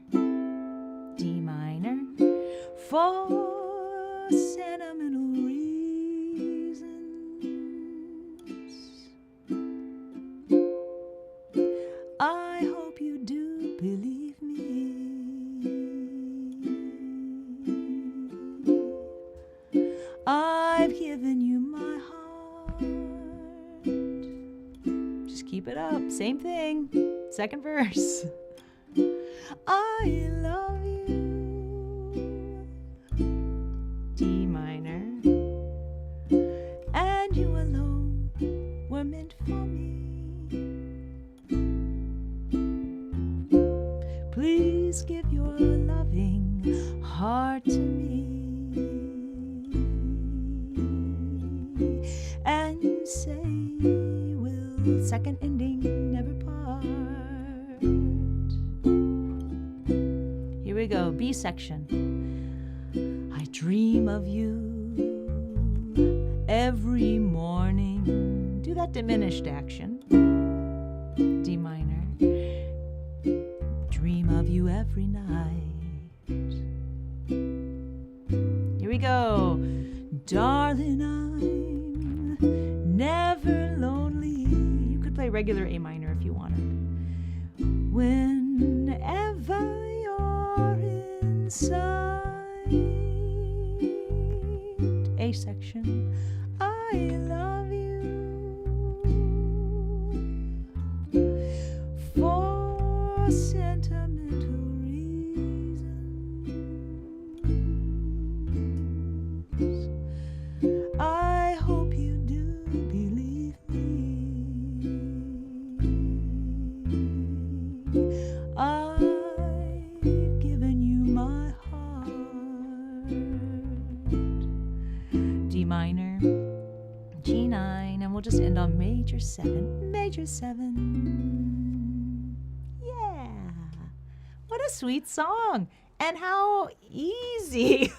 Speaker 1: D minor, for sentimental reasons. I hope you do believe me. I've given you my heart. Just keep it up. Same thing. Second verse. I love you. D minor. And you alone were meant for me. Please give your loving heart to me. And say we'll second ending never part. Here we go, B section. I dream of you every morning. Do that diminished action. D minor. Dream of you every night. Here we go. Darling, I'm never lonely. You could play regular A minor if you wanted. Whenever you're inside. A section. I love you. For sentimental reasons. I hope you do believe me. I've given you my heart. D minor, G9, and we'll just end on major 7. Major 7. Yeah. What a sweet song. And how easy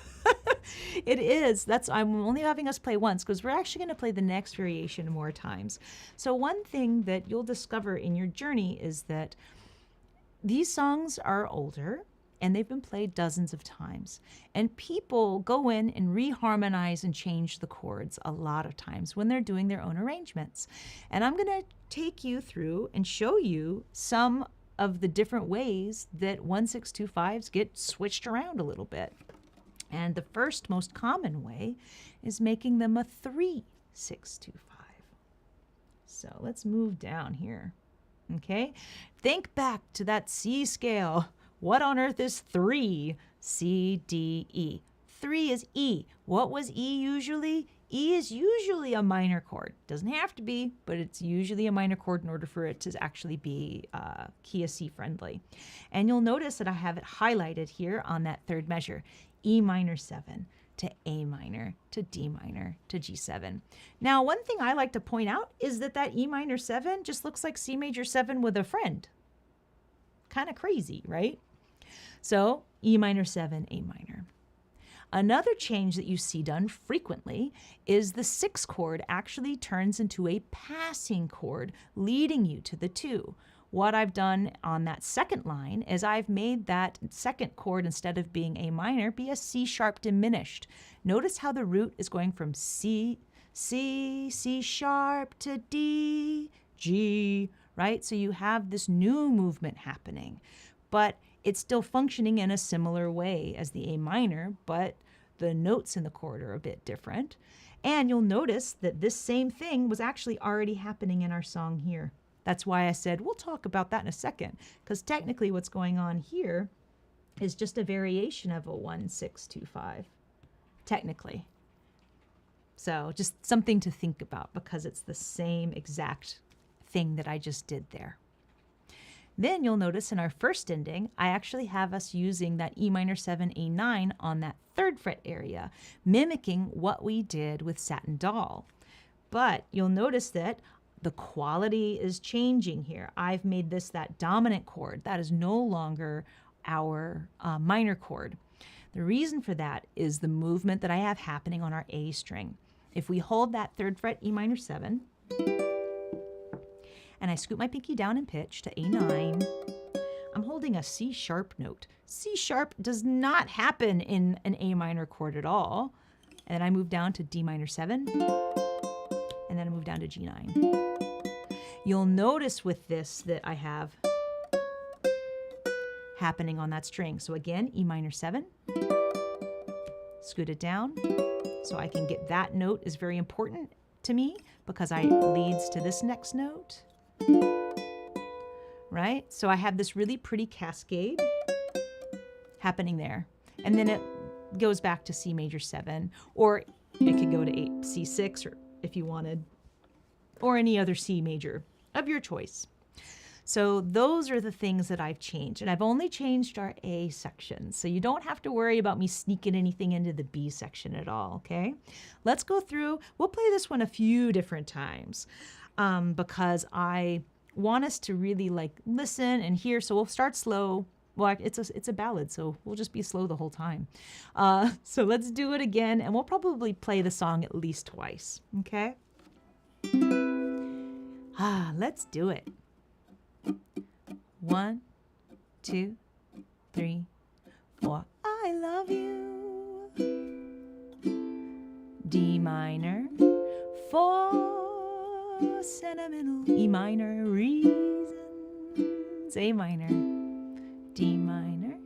Speaker 1: it is. I'm only having us play once because we're actually going to play the next variation more times. So one thing that you'll discover in your journey is that these songs are older and they've been played dozens of times. And people go in and reharmonize and change the chords a lot of times when they're doing their own arrangements. And I'm going to take you through and show you some of the different ways that 1-6-2-5s get switched around a little bit. And the first most common way is making them a 3-6-2-5. So let's move down here. Okay, think back to that C scale. What on earth is 3? C, D, E. 3 is E. What was E usually? E is usually a minor chord. Doesn't have to be, but it's usually a minor chord in order for it to actually be key of C friendly. And you'll notice that I have it highlighted here on that third measure. E minor 7 to A minor to D minor to G7. Now, one thing I like to point out is that E minor 7 just looks like C major 7 with a friend. Kind of crazy, right? So E minor 7, A minor. Another change that you see done frequently is the 6 chord actually turns into a passing chord, leading you to the 2. What I've done on that second line is I've made that second chord, instead of being A minor, be a C sharp diminished. Notice how the root is going from C, C, C sharp to D, G, right? So you have this new movement happening, but it's still functioning in a similar way as the A minor, but the notes in the chord are a bit different. And you'll notice that this same thing was actually already happening in our song here. That's why I said we'll talk about that in a second, because technically what's going on here is just a variation of a 1-6-2-5, technically. So just something to think about because it's the same exact thing that I just did there. Then you'll notice in our first ending, I actually have us using that E minor 7, A9 on that 3rd fret area, mimicking what we did with Satin Doll. But you'll notice that the quality is changing here. I've made this that dominant chord. That is no longer our minor chord. The reason for that is the movement that I have happening on our A string. If we hold that 3rd fret E minor 7, and I scoop my pinky down in pitch to A9, I'm holding a C sharp note. C sharp does not happen in an A minor chord at all. And then I move down to D minor 7, and then I move down to G9. You'll notice with this that I have happening on that string. So again, E minor 7, scoot it down. So I can get that note is very important to me because it leads to this next note. Right? So I have this really pretty cascade happening there. And then it goes back to C major 7, or it could go to C6 or if you wanted, or any other C major of your choice. So those are the things that I've changed. And I've only changed our A section. So you don't have to worry about me sneaking anything into the B section at all, okay? Let's go through. We'll play this one a few different times because I want us to really like listen and hear. So we'll start slow. Well, it's a ballad, so we'll just be slow the whole time. So let's do it again, and we'll probably play the song at least twice, okay? Let's do it. 1, 2, 3, 4. I love you. D minor, 4 sentimental E minor reasons. A minor, D minor.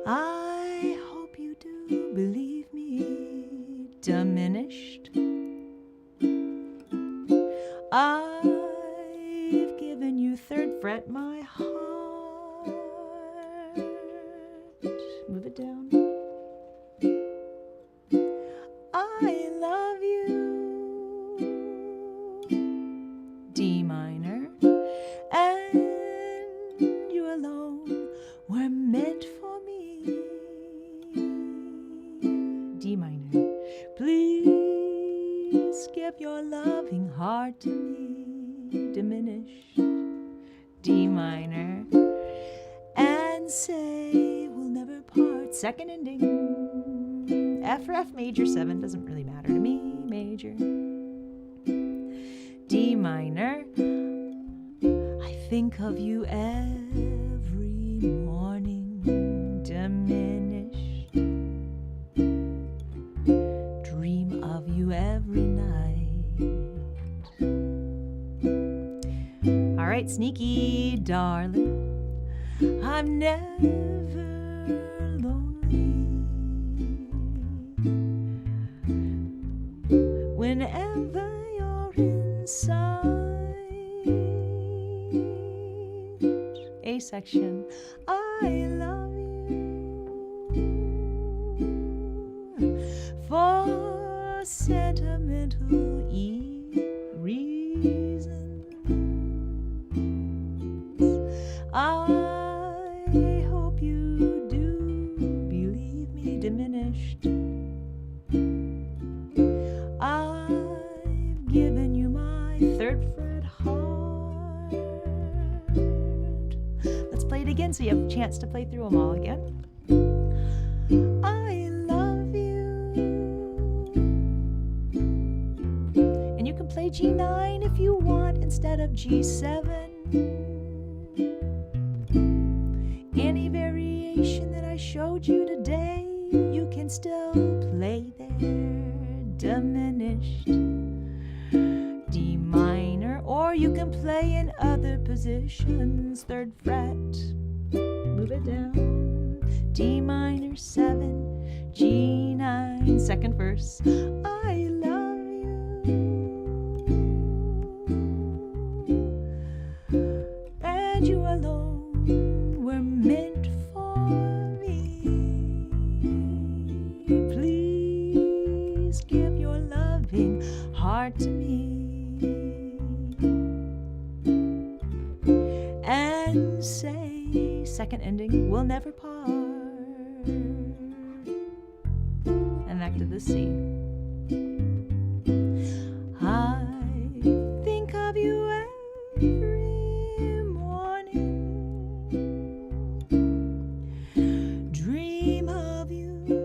Speaker 1: I hope you do believe me. Diminished. I've given you 3rd fret my heart. Move it down. I love you. D minor. And you alone were meant for me. D minor. Please give your loving heart to me. Diminished. D minor. And say we'll never part. 2nd ending. F or F major 7 doesn't really matter to me. Major. D minor. I think of you every morning. Diminished. Dream of you every night. All right, sneaky darling. I'm never lonely. Whenever you're inside. A section. I love you. For sentimental reasons. I hope you do believe me. Diminished. I've given you my 3rd fret heart. Let's play it again so you have a chance to play through them all again. I love you. And you can play G9 if you want instead of G7. Any variation that I showed you today, you can still play there. Diminished. D minor, or you can play in other positions. 3rd fret, move it down. D minor 7, G9, 2nd verse. I love you, and you alone were meant for second ending, we'll never part. And back to the C. I think of you every morning, dream of you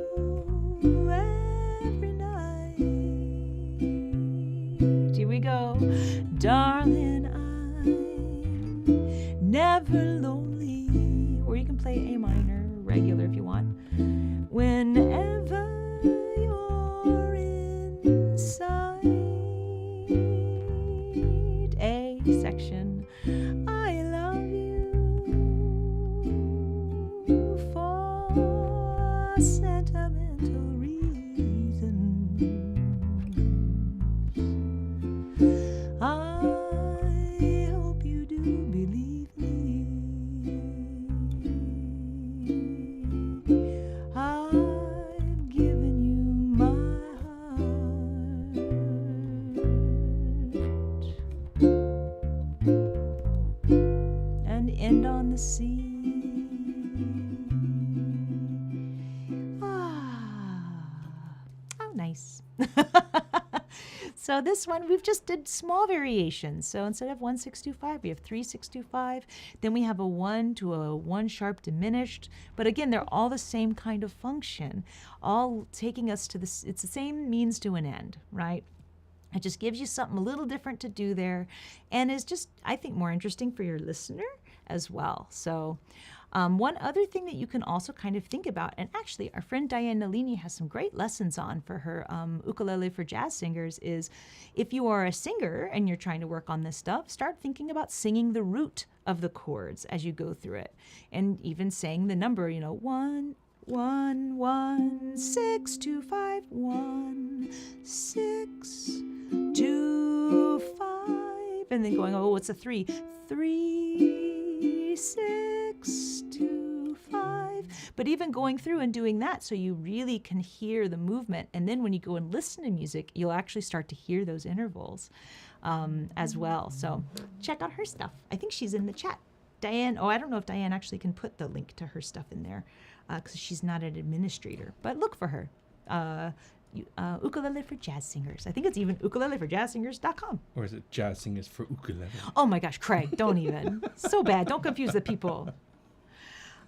Speaker 1: every night. Here we go. Darling, I'm never lonely. Or you can play A minor, regular if you want. Whenever you're inside A section, I love you for sentimental reasons. I hope you do believe me. I've given you my heart. And end on the C. Oh, nice. So this one, we've just did small variations. So instead of 1 6 2 5, we have 3 6 2 5. Then we have a 1 to a 1 sharp diminished. But again, they're all the same kind of function, all taking us to this. It's the same means to an end, right? It just gives you something a little different to do there, and is just, I think, more interesting for your listener as well. So one other thing that you can also kind of think about, and actually our friend Diane Nalini has some great lessons on for her ukulele for jazz singers, is if you are a singer and you're trying to work on this stuff, start thinking about singing the root of the chords as you go through it, and even saying the number, 1 1 1 6 2 5 1 6 2 5, and then going, oh, what's a 3 3 6 2 5. But even going through and doing that, so you really can hear the movement, and then when you go and listen to music, you'll actually start to hear those intervals as well. So check out her stuff. I think she's in the chat. Diane, I don't know if Diane actually can put the link to her stuff in there because she's not an administrator, but look for her. Ukulele for Jazz Singers. I think it's even ukuleleforjazzsingers.com.
Speaker 2: Or is it Jazz Singers for Ukulele?
Speaker 1: Oh my gosh, Craig, don't even. So bad. Don't confuse the people.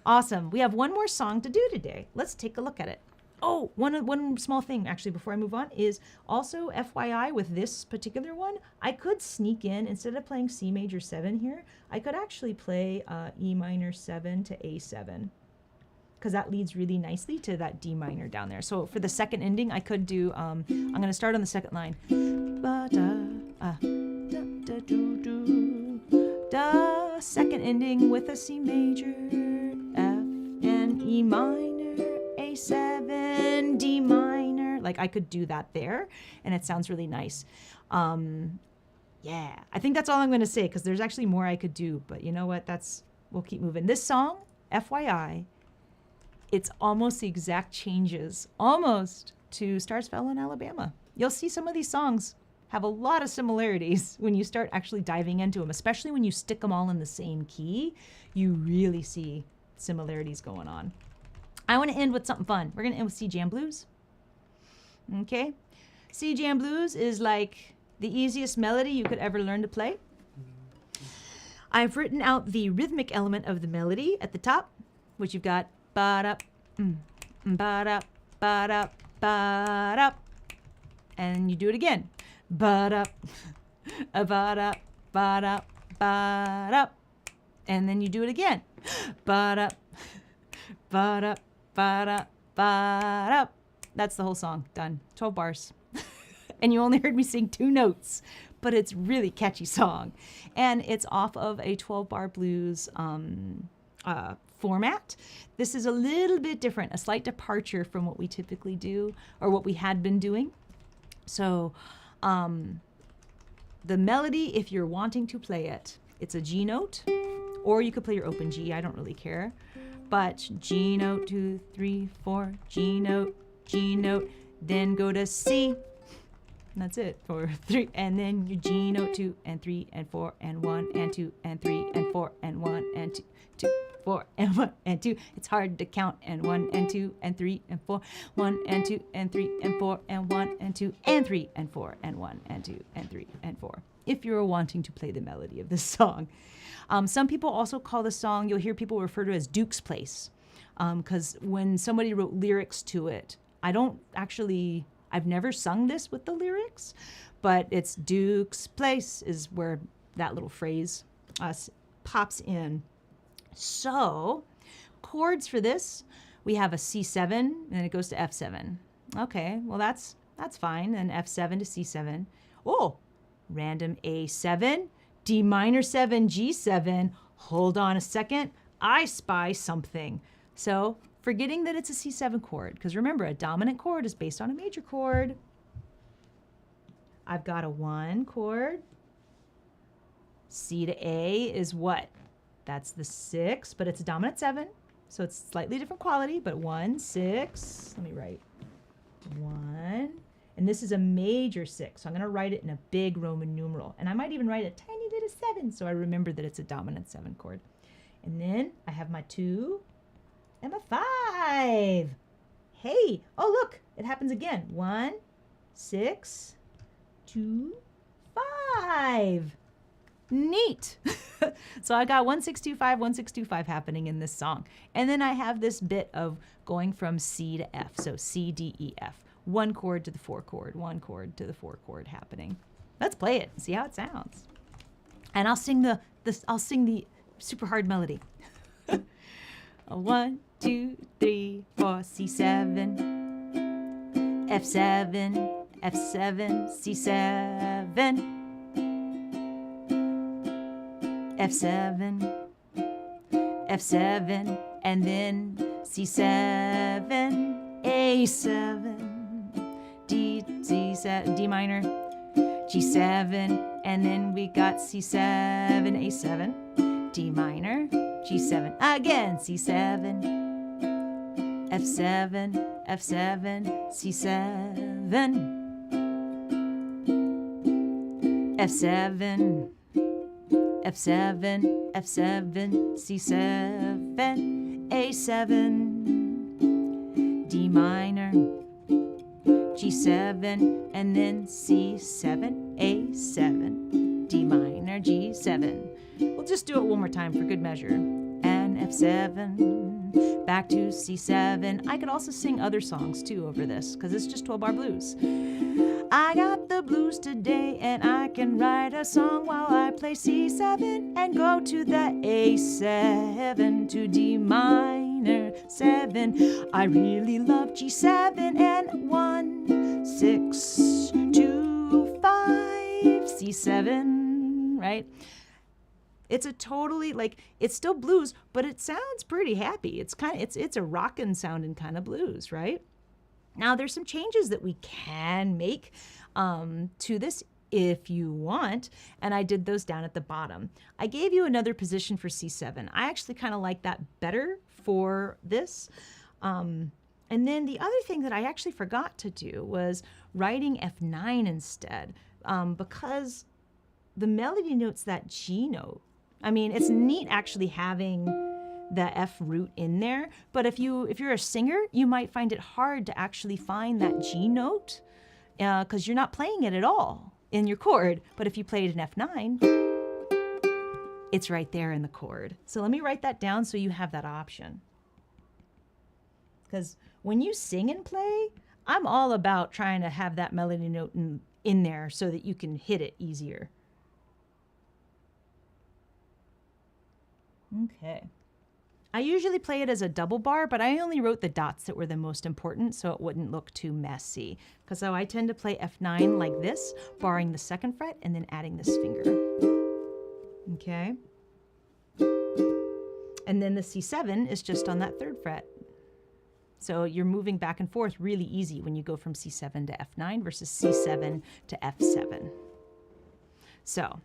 Speaker 1: Awesome. We have one more song to do today. Let's take a look at it. Oh, one small thing actually before I move on is also FYI with this particular one, I could sneak in, instead of playing C major 7 here, I could actually play E minor 7 to A7. Because that leads really nicely to that D minor down there. So for the second ending, I could do, I'm going to start on the second line. Da, second ending with a C major, F, and E minor, A7, D minor. Like I could do that there, and it sounds really nice. Yeah, I think that's all I'm going to say, because there's actually more I could do. But you know what? We'll keep moving. This song, FYI, it's almost the exact changes, almost, to Stars Fell in Alabama. You'll see some of these songs have a lot of similarities when you start actually diving into them, especially when you stick them all in the same key. You really see similarities going on. I want to end with something fun. We're going to end with C Jam Blues. Okay? C Jam Blues is like the easiest melody you could ever learn to play. I've written out the rhythmic element of the melody at the top, which you've got ba-da, ba-da, ba-da, ba-da, and you do it again. Ba-da, ba-da, ba-da, ba-da, and then you do it again. Ba-da, ba-da, ba-da, ba-da. That's the whole song. Done. 12 bars. And you only heard me sing 2 notes, but it's really catchy song. And it's off of a 12-bar blues format. This is a little bit different, a slight departure from what we typically do or what we had been doing. So the melody, if you're wanting to play it, it's a G note, or you could play your open G. I don't really care. But G note, 2, 3, 4, G note, then go to C, And that's it for 3. And then your G note 2 and 3 and 4 and 1 and 2 and 3 and 4 and 1 and 2, 2, 4 and 1 and 2. It's hard to count. And 1 and 2 and 3 and 4. 1 and 2 and 3 and 4 and 1 and 2 and 3 and 4 and 1 and 2 and 3 and 4. If you're wanting to play the melody of this song. Some people also call the song, you'll hear people refer to it as Duke's Place. Because when somebody wrote lyrics to it, I've never sung this with the lyrics, but it's Duke's Place is where that little phrase pops in. So, chords for this, we have a C7, and then it goes to F7. Okay, well that's fine, and F7 to C7. Oh, random A7, D minor 7, G7. Hold on a second, I spy something. So, forgetting that it's a C7 chord, because remember, a dominant chord is based on a major chord. I've got a 1 chord. C to A is what? That's the 6, but it's a dominant 7, so it's slightly different quality, but 1, 6. Let me write 1. And this is a major 6, so I'm going to write it in a big Roman numeral. And I might even write a tiny little 7, so I remember that it's a dominant 7 chord. And then I have my 2 and my 5. Hey, oh look, it happens again. 1, 6, 2, 5. Neat. So I got 1, 6, 2, 5, 1, 6, 2, 5 happening in this song. And then I have this bit of going from C to F. So C, D, E, F. 1 chord to the 4 chord, 1 chord to the 4 chord happening. Let's play it and see how it sounds. And I'll sing the super hard melody. 1, 2, 3, 4, C7, F7, F7, C7, F7, F7, and then C7, A7, D, C7, D minor, G7, and then we got C7, A7, D minor, G7, again, C7, F7, F7, C7, F7, F7, F7, C7, A7, D minor, G7, and then C7, A7, D minor, G7. We'll just do it one more time for good measure. And F7, back to C7. I could also sing other songs too over this, because it's just 12-bar blues. I got the blues today, and I can write a song while I play C7 and go to the A7 to D minor 7. I really love G7 and 1, 6, 2, 5, C7, right? It's a totally, like, it's still blues, but it sounds pretty happy. It's a rockin' sounding kind of blues, right? Now, there's some changes that we can make to this if you want, and I did those down at the bottom. I gave you another position for C7. I actually kind of like that better for this. And then the other thing that I actually forgot to do was writing F9 instead, because the melody note's that G note. I mean, it's neat actually having the F root in there, but if you're a singer, you might find it hard to actually find that G note because you're not playing it at all in your chord. But if you played an F9, it's right there in the chord. So let me write that down so you have that option. Because when you sing and play, I'm all about trying to have that melody note in there so that you can hit it easier. Okay. I usually play it as a double bar, but I only wrote the dots that were the most important so it wouldn't look too messy. Because so I tend to play F9 like this, barring the 2nd fret and then adding this finger. Okay. And then the C7 is just on that 3rd fret. So you're moving back and forth really easy when you go from C7 to F9 versus C7 to F7. So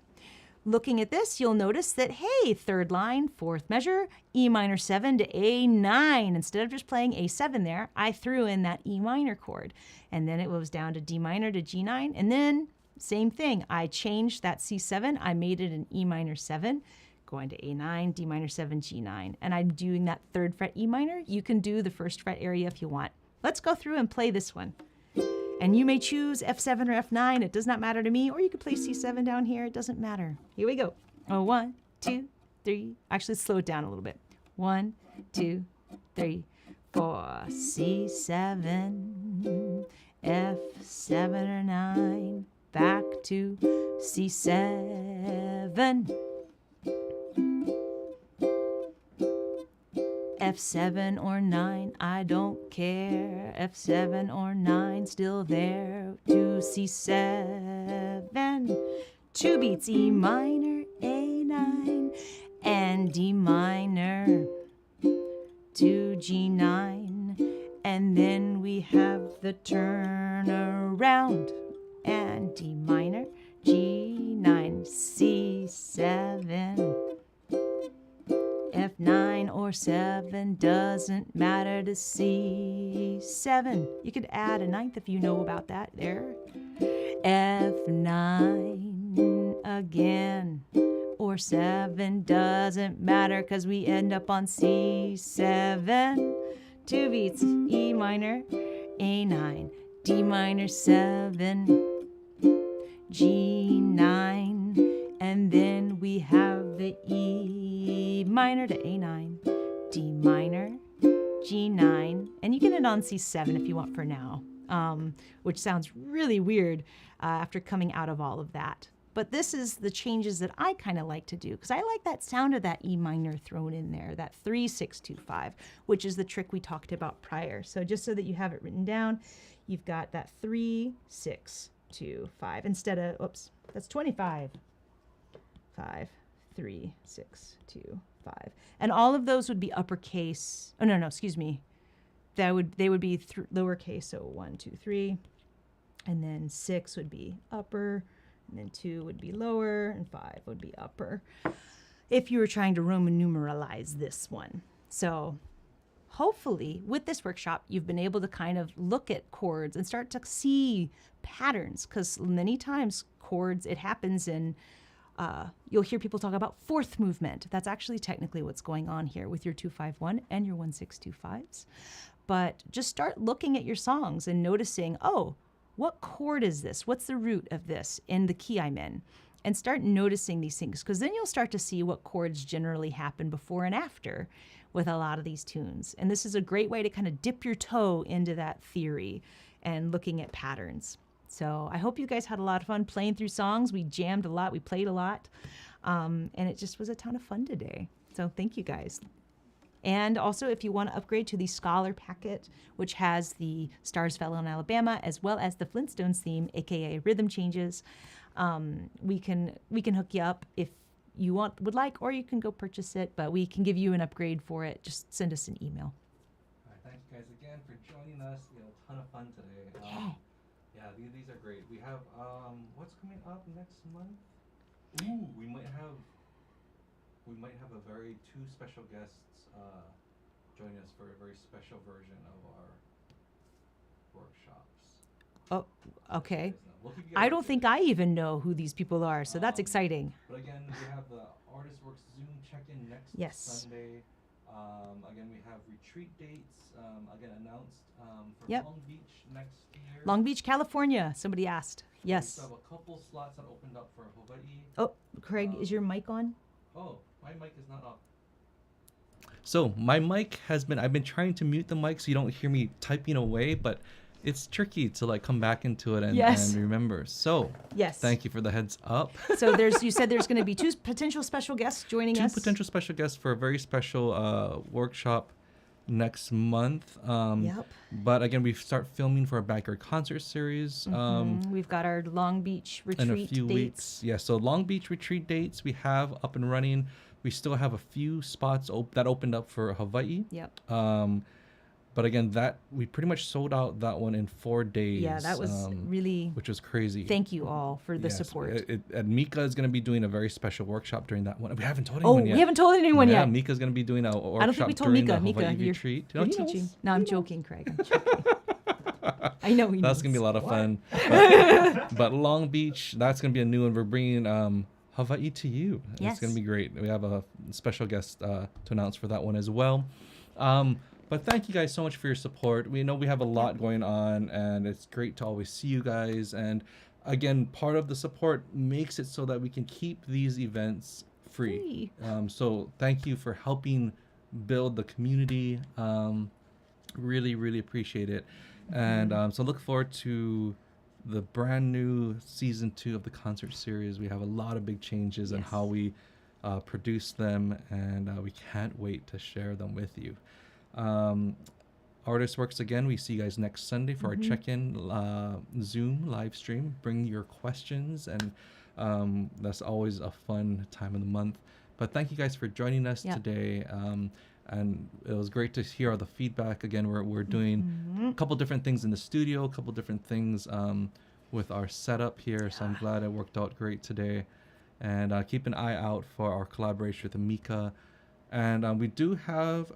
Speaker 1: looking at this, you'll notice that, hey, third line, fourth measure, E minor 7 to A9. Instead of just playing A7 there, I threw in that E minor chord. And then it was down to D minor to G9. And then same thing. I changed that C7. I made it an E minor 7, going to A9, D minor 7, G9. And I'm doing that third fret E minor. You can do the first fret area if you want. Let's go through and play this one. And you may choose F7 or F9. It does not matter to me. Or you could play C7 down here. It doesn't matter. Here we go. Oh, 1, 2, 3. Actually, slow it down a little bit. 1, 2, 3, 4. C7, F7 or 9. Back to C7. F7 or 9, I don't care. F7 or 9, still there to C7. 2 beats, E minor, A9, and D minor to G9. And then we have the turnaround. And D minor, G9, C7. F9 or 7 doesn't matter to C7. You could add a ninth if you know about that there. F9 again or 7 doesn't matter because we end up on C7. 2 beats, E minor, A9, D minor 7, G9, and then we have the E minor to A9, D minor, G9, and you can end on C7 if you want for now, which sounds really weird after coming out of all of that. But this is the changes that I kind of like to do because I like that sound of that E minor thrown in there, that 3, 6, 2, 5, which is the trick we talked about prior. So just so that you have it written down, you've got that 3, 6, 2, 5 instead of, oops, that's 25. 5, 3, 6, 2, 5. And all of those would be uppercase. Oh, no, excuse me. They would be lowercase, so 1, 2, 3. And then 6 would be upper. And then 2 would be lower, and 5 would be upper, if you were trying to Roman numeralize this one. So hopefully with this workshop, you've been able to kind of look at chords and start to see patterns, because many times chords, it happens in, you'll hear people talk about fourth movement. That's actually technically what's going on here with your 2-5-1 and your 1-6-2-5s. But just start looking at your songs and noticing, oh, what chord is this? What's the root of this in the key I'm in? And start noticing these things, because then you'll start to see what chords generally happen before and after with a lot of these tunes. And this is a great way to kind of dip your toe into that theory and looking at patterns. So I hope you guys had a lot of fun playing through songs. We jammed a lot. We played a lot. And it just was a ton of fun today. So thank you guys. And also, if you want to upgrade to the Scholar packet, which has the Stars Fell in Alabama, as well as the Flintstones theme, aka rhythm changes, we can hook you up if you would like, or you can go purchase it. But we can give you an upgrade for it. Just send us an email.
Speaker 2: All right, thank you guys again for joining us. We had a ton of fun today. Yeah, these are great. We have what's coming up next month? Ooh, we might have a very two special guests join us for a very special version of our workshops.
Speaker 1: Oh, okay. I don't think I even know who these people are, so that's exciting.
Speaker 2: But again, we have the Artist Works Zoom check-in next Sunday. Again, we have retreat dates, again announced for Long Beach next year.
Speaker 1: Long Beach, California, somebody asked. Yes.
Speaker 2: We still have a couple slots that opened up for Hawaii.
Speaker 1: Oh, Craig, is your mic on?
Speaker 2: Oh, my mic is not up. So my mic I've been trying to mute the mic so you don't hear me typing away, but it's tricky to like come back into it and remember. So thank you for the heads up.
Speaker 1: So you said there's going to be two potential special guests joining us.
Speaker 2: Two potential special guests for a very special workshop next month. But again, we start filming for our backyard concert series.
Speaker 1: We've got our Long Beach retreat
Speaker 2: in a few weeks. Yeah, so Long Beach retreat dates we have up and running. We still have a few spots that opened up for Hawaii. But again, that we pretty much sold out that one in 4 days.
Speaker 1: Yeah, that was really.
Speaker 2: which was crazy.
Speaker 1: Thank you all for the
Speaker 2: Yes,
Speaker 1: support.
Speaker 2: and Mika is going to be doing a very special workshop during that one. We haven't told anyone yet.
Speaker 1: We haven't told anyone
Speaker 2: yeah,
Speaker 1: yet.
Speaker 2: Mika's going to be doing a workshop
Speaker 1: I don't think we told
Speaker 2: during
Speaker 1: Mika.
Speaker 2: the
Speaker 1: Mika,
Speaker 2: Hawaii
Speaker 1: you're
Speaker 2: retreat.
Speaker 1: you're
Speaker 2: Don't tell
Speaker 1: teaching.
Speaker 2: us.
Speaker 1: No, I'm joking, Craig. I'm joking. I know he knows.
Speaker 2: That's going to be a lot of fun. But Long Beach, that's going to be a new one. We're bringing Hawaii to you.
Speaker 1: Yes.
Speaker 2: It's going to be great. We have a special guest to announce for that one as well. But thank you guys so much for your support. We know we have a lot going on, and it's great to always see you guys. And again, part of the support makes it so that we can keep these events free. So thank you for helping build the community. Really, really appreciate it. And so look forward to the brand new season 2 of the concert series. We have a lot of big changes in how we produce them, and we can't wait to share them with you. Artist Works again. We see you guys next Sunday for our check-in Zoom live stream. Bring your questions, and that's always a fun time of the month. But thank you guys for joining us today. And it was great to hear all the feedback. Again, we're doing a couple different things in the studio, a couple different things with our setup here. So I'm glad it worked out great today. And keep an eye out for our collaboration with Mika. And we do have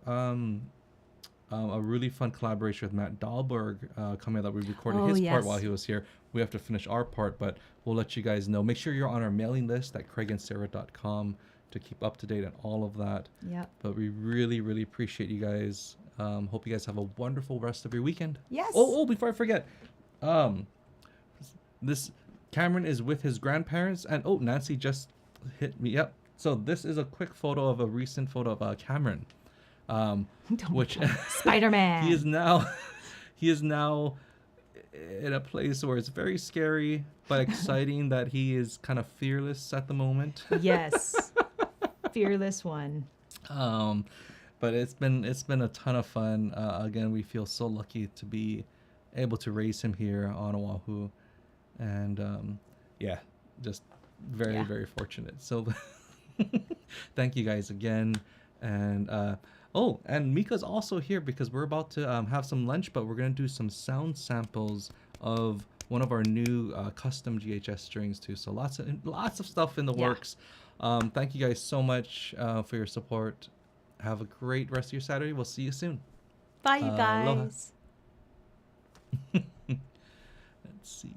Speaker 2: a really fun collaboration with Matt Dahlberg coming up. We recorded his part while he was here. We have to finish our part, but we'll let you guys know. Make sure you're on our mailing list at craigandsarah.com to keep up to date on all of that.
Speaker 1: Yeah.
Speaker 2: But we really, really appreciate you guys. Hope you guys have a wonderful rest of your weekend.
Speaker 1: Yes.
Speaker 2: Oh, before I forget, this Cameron is with his grandparents, and Nancy just hit me up. So this is a quick photo of a recent photo of Cameron, which
Speaker 1: Spider-Man.
Speaker 2: he is now in a place where it's very scary but exciting that he is kind of fearless at the moment.
Speaker 1: Yes. Fearless one.
Speaker 2: But it's been a ton of fun. Again, we feel so lucky to be able to raise him here on Oahu, and just very very fortunate. So thank you guys again. And and Mika's also here because we're about to have some lunch, but we're gonna do some sound samples of one of our new custom GHS strings too. So lots of stuff in the works. Thank you guys so much for your support. Have a great rest of your Saturday. We'll see you soon.
Speaker 1: Bye, you guys.
Speaker 2: Let's see.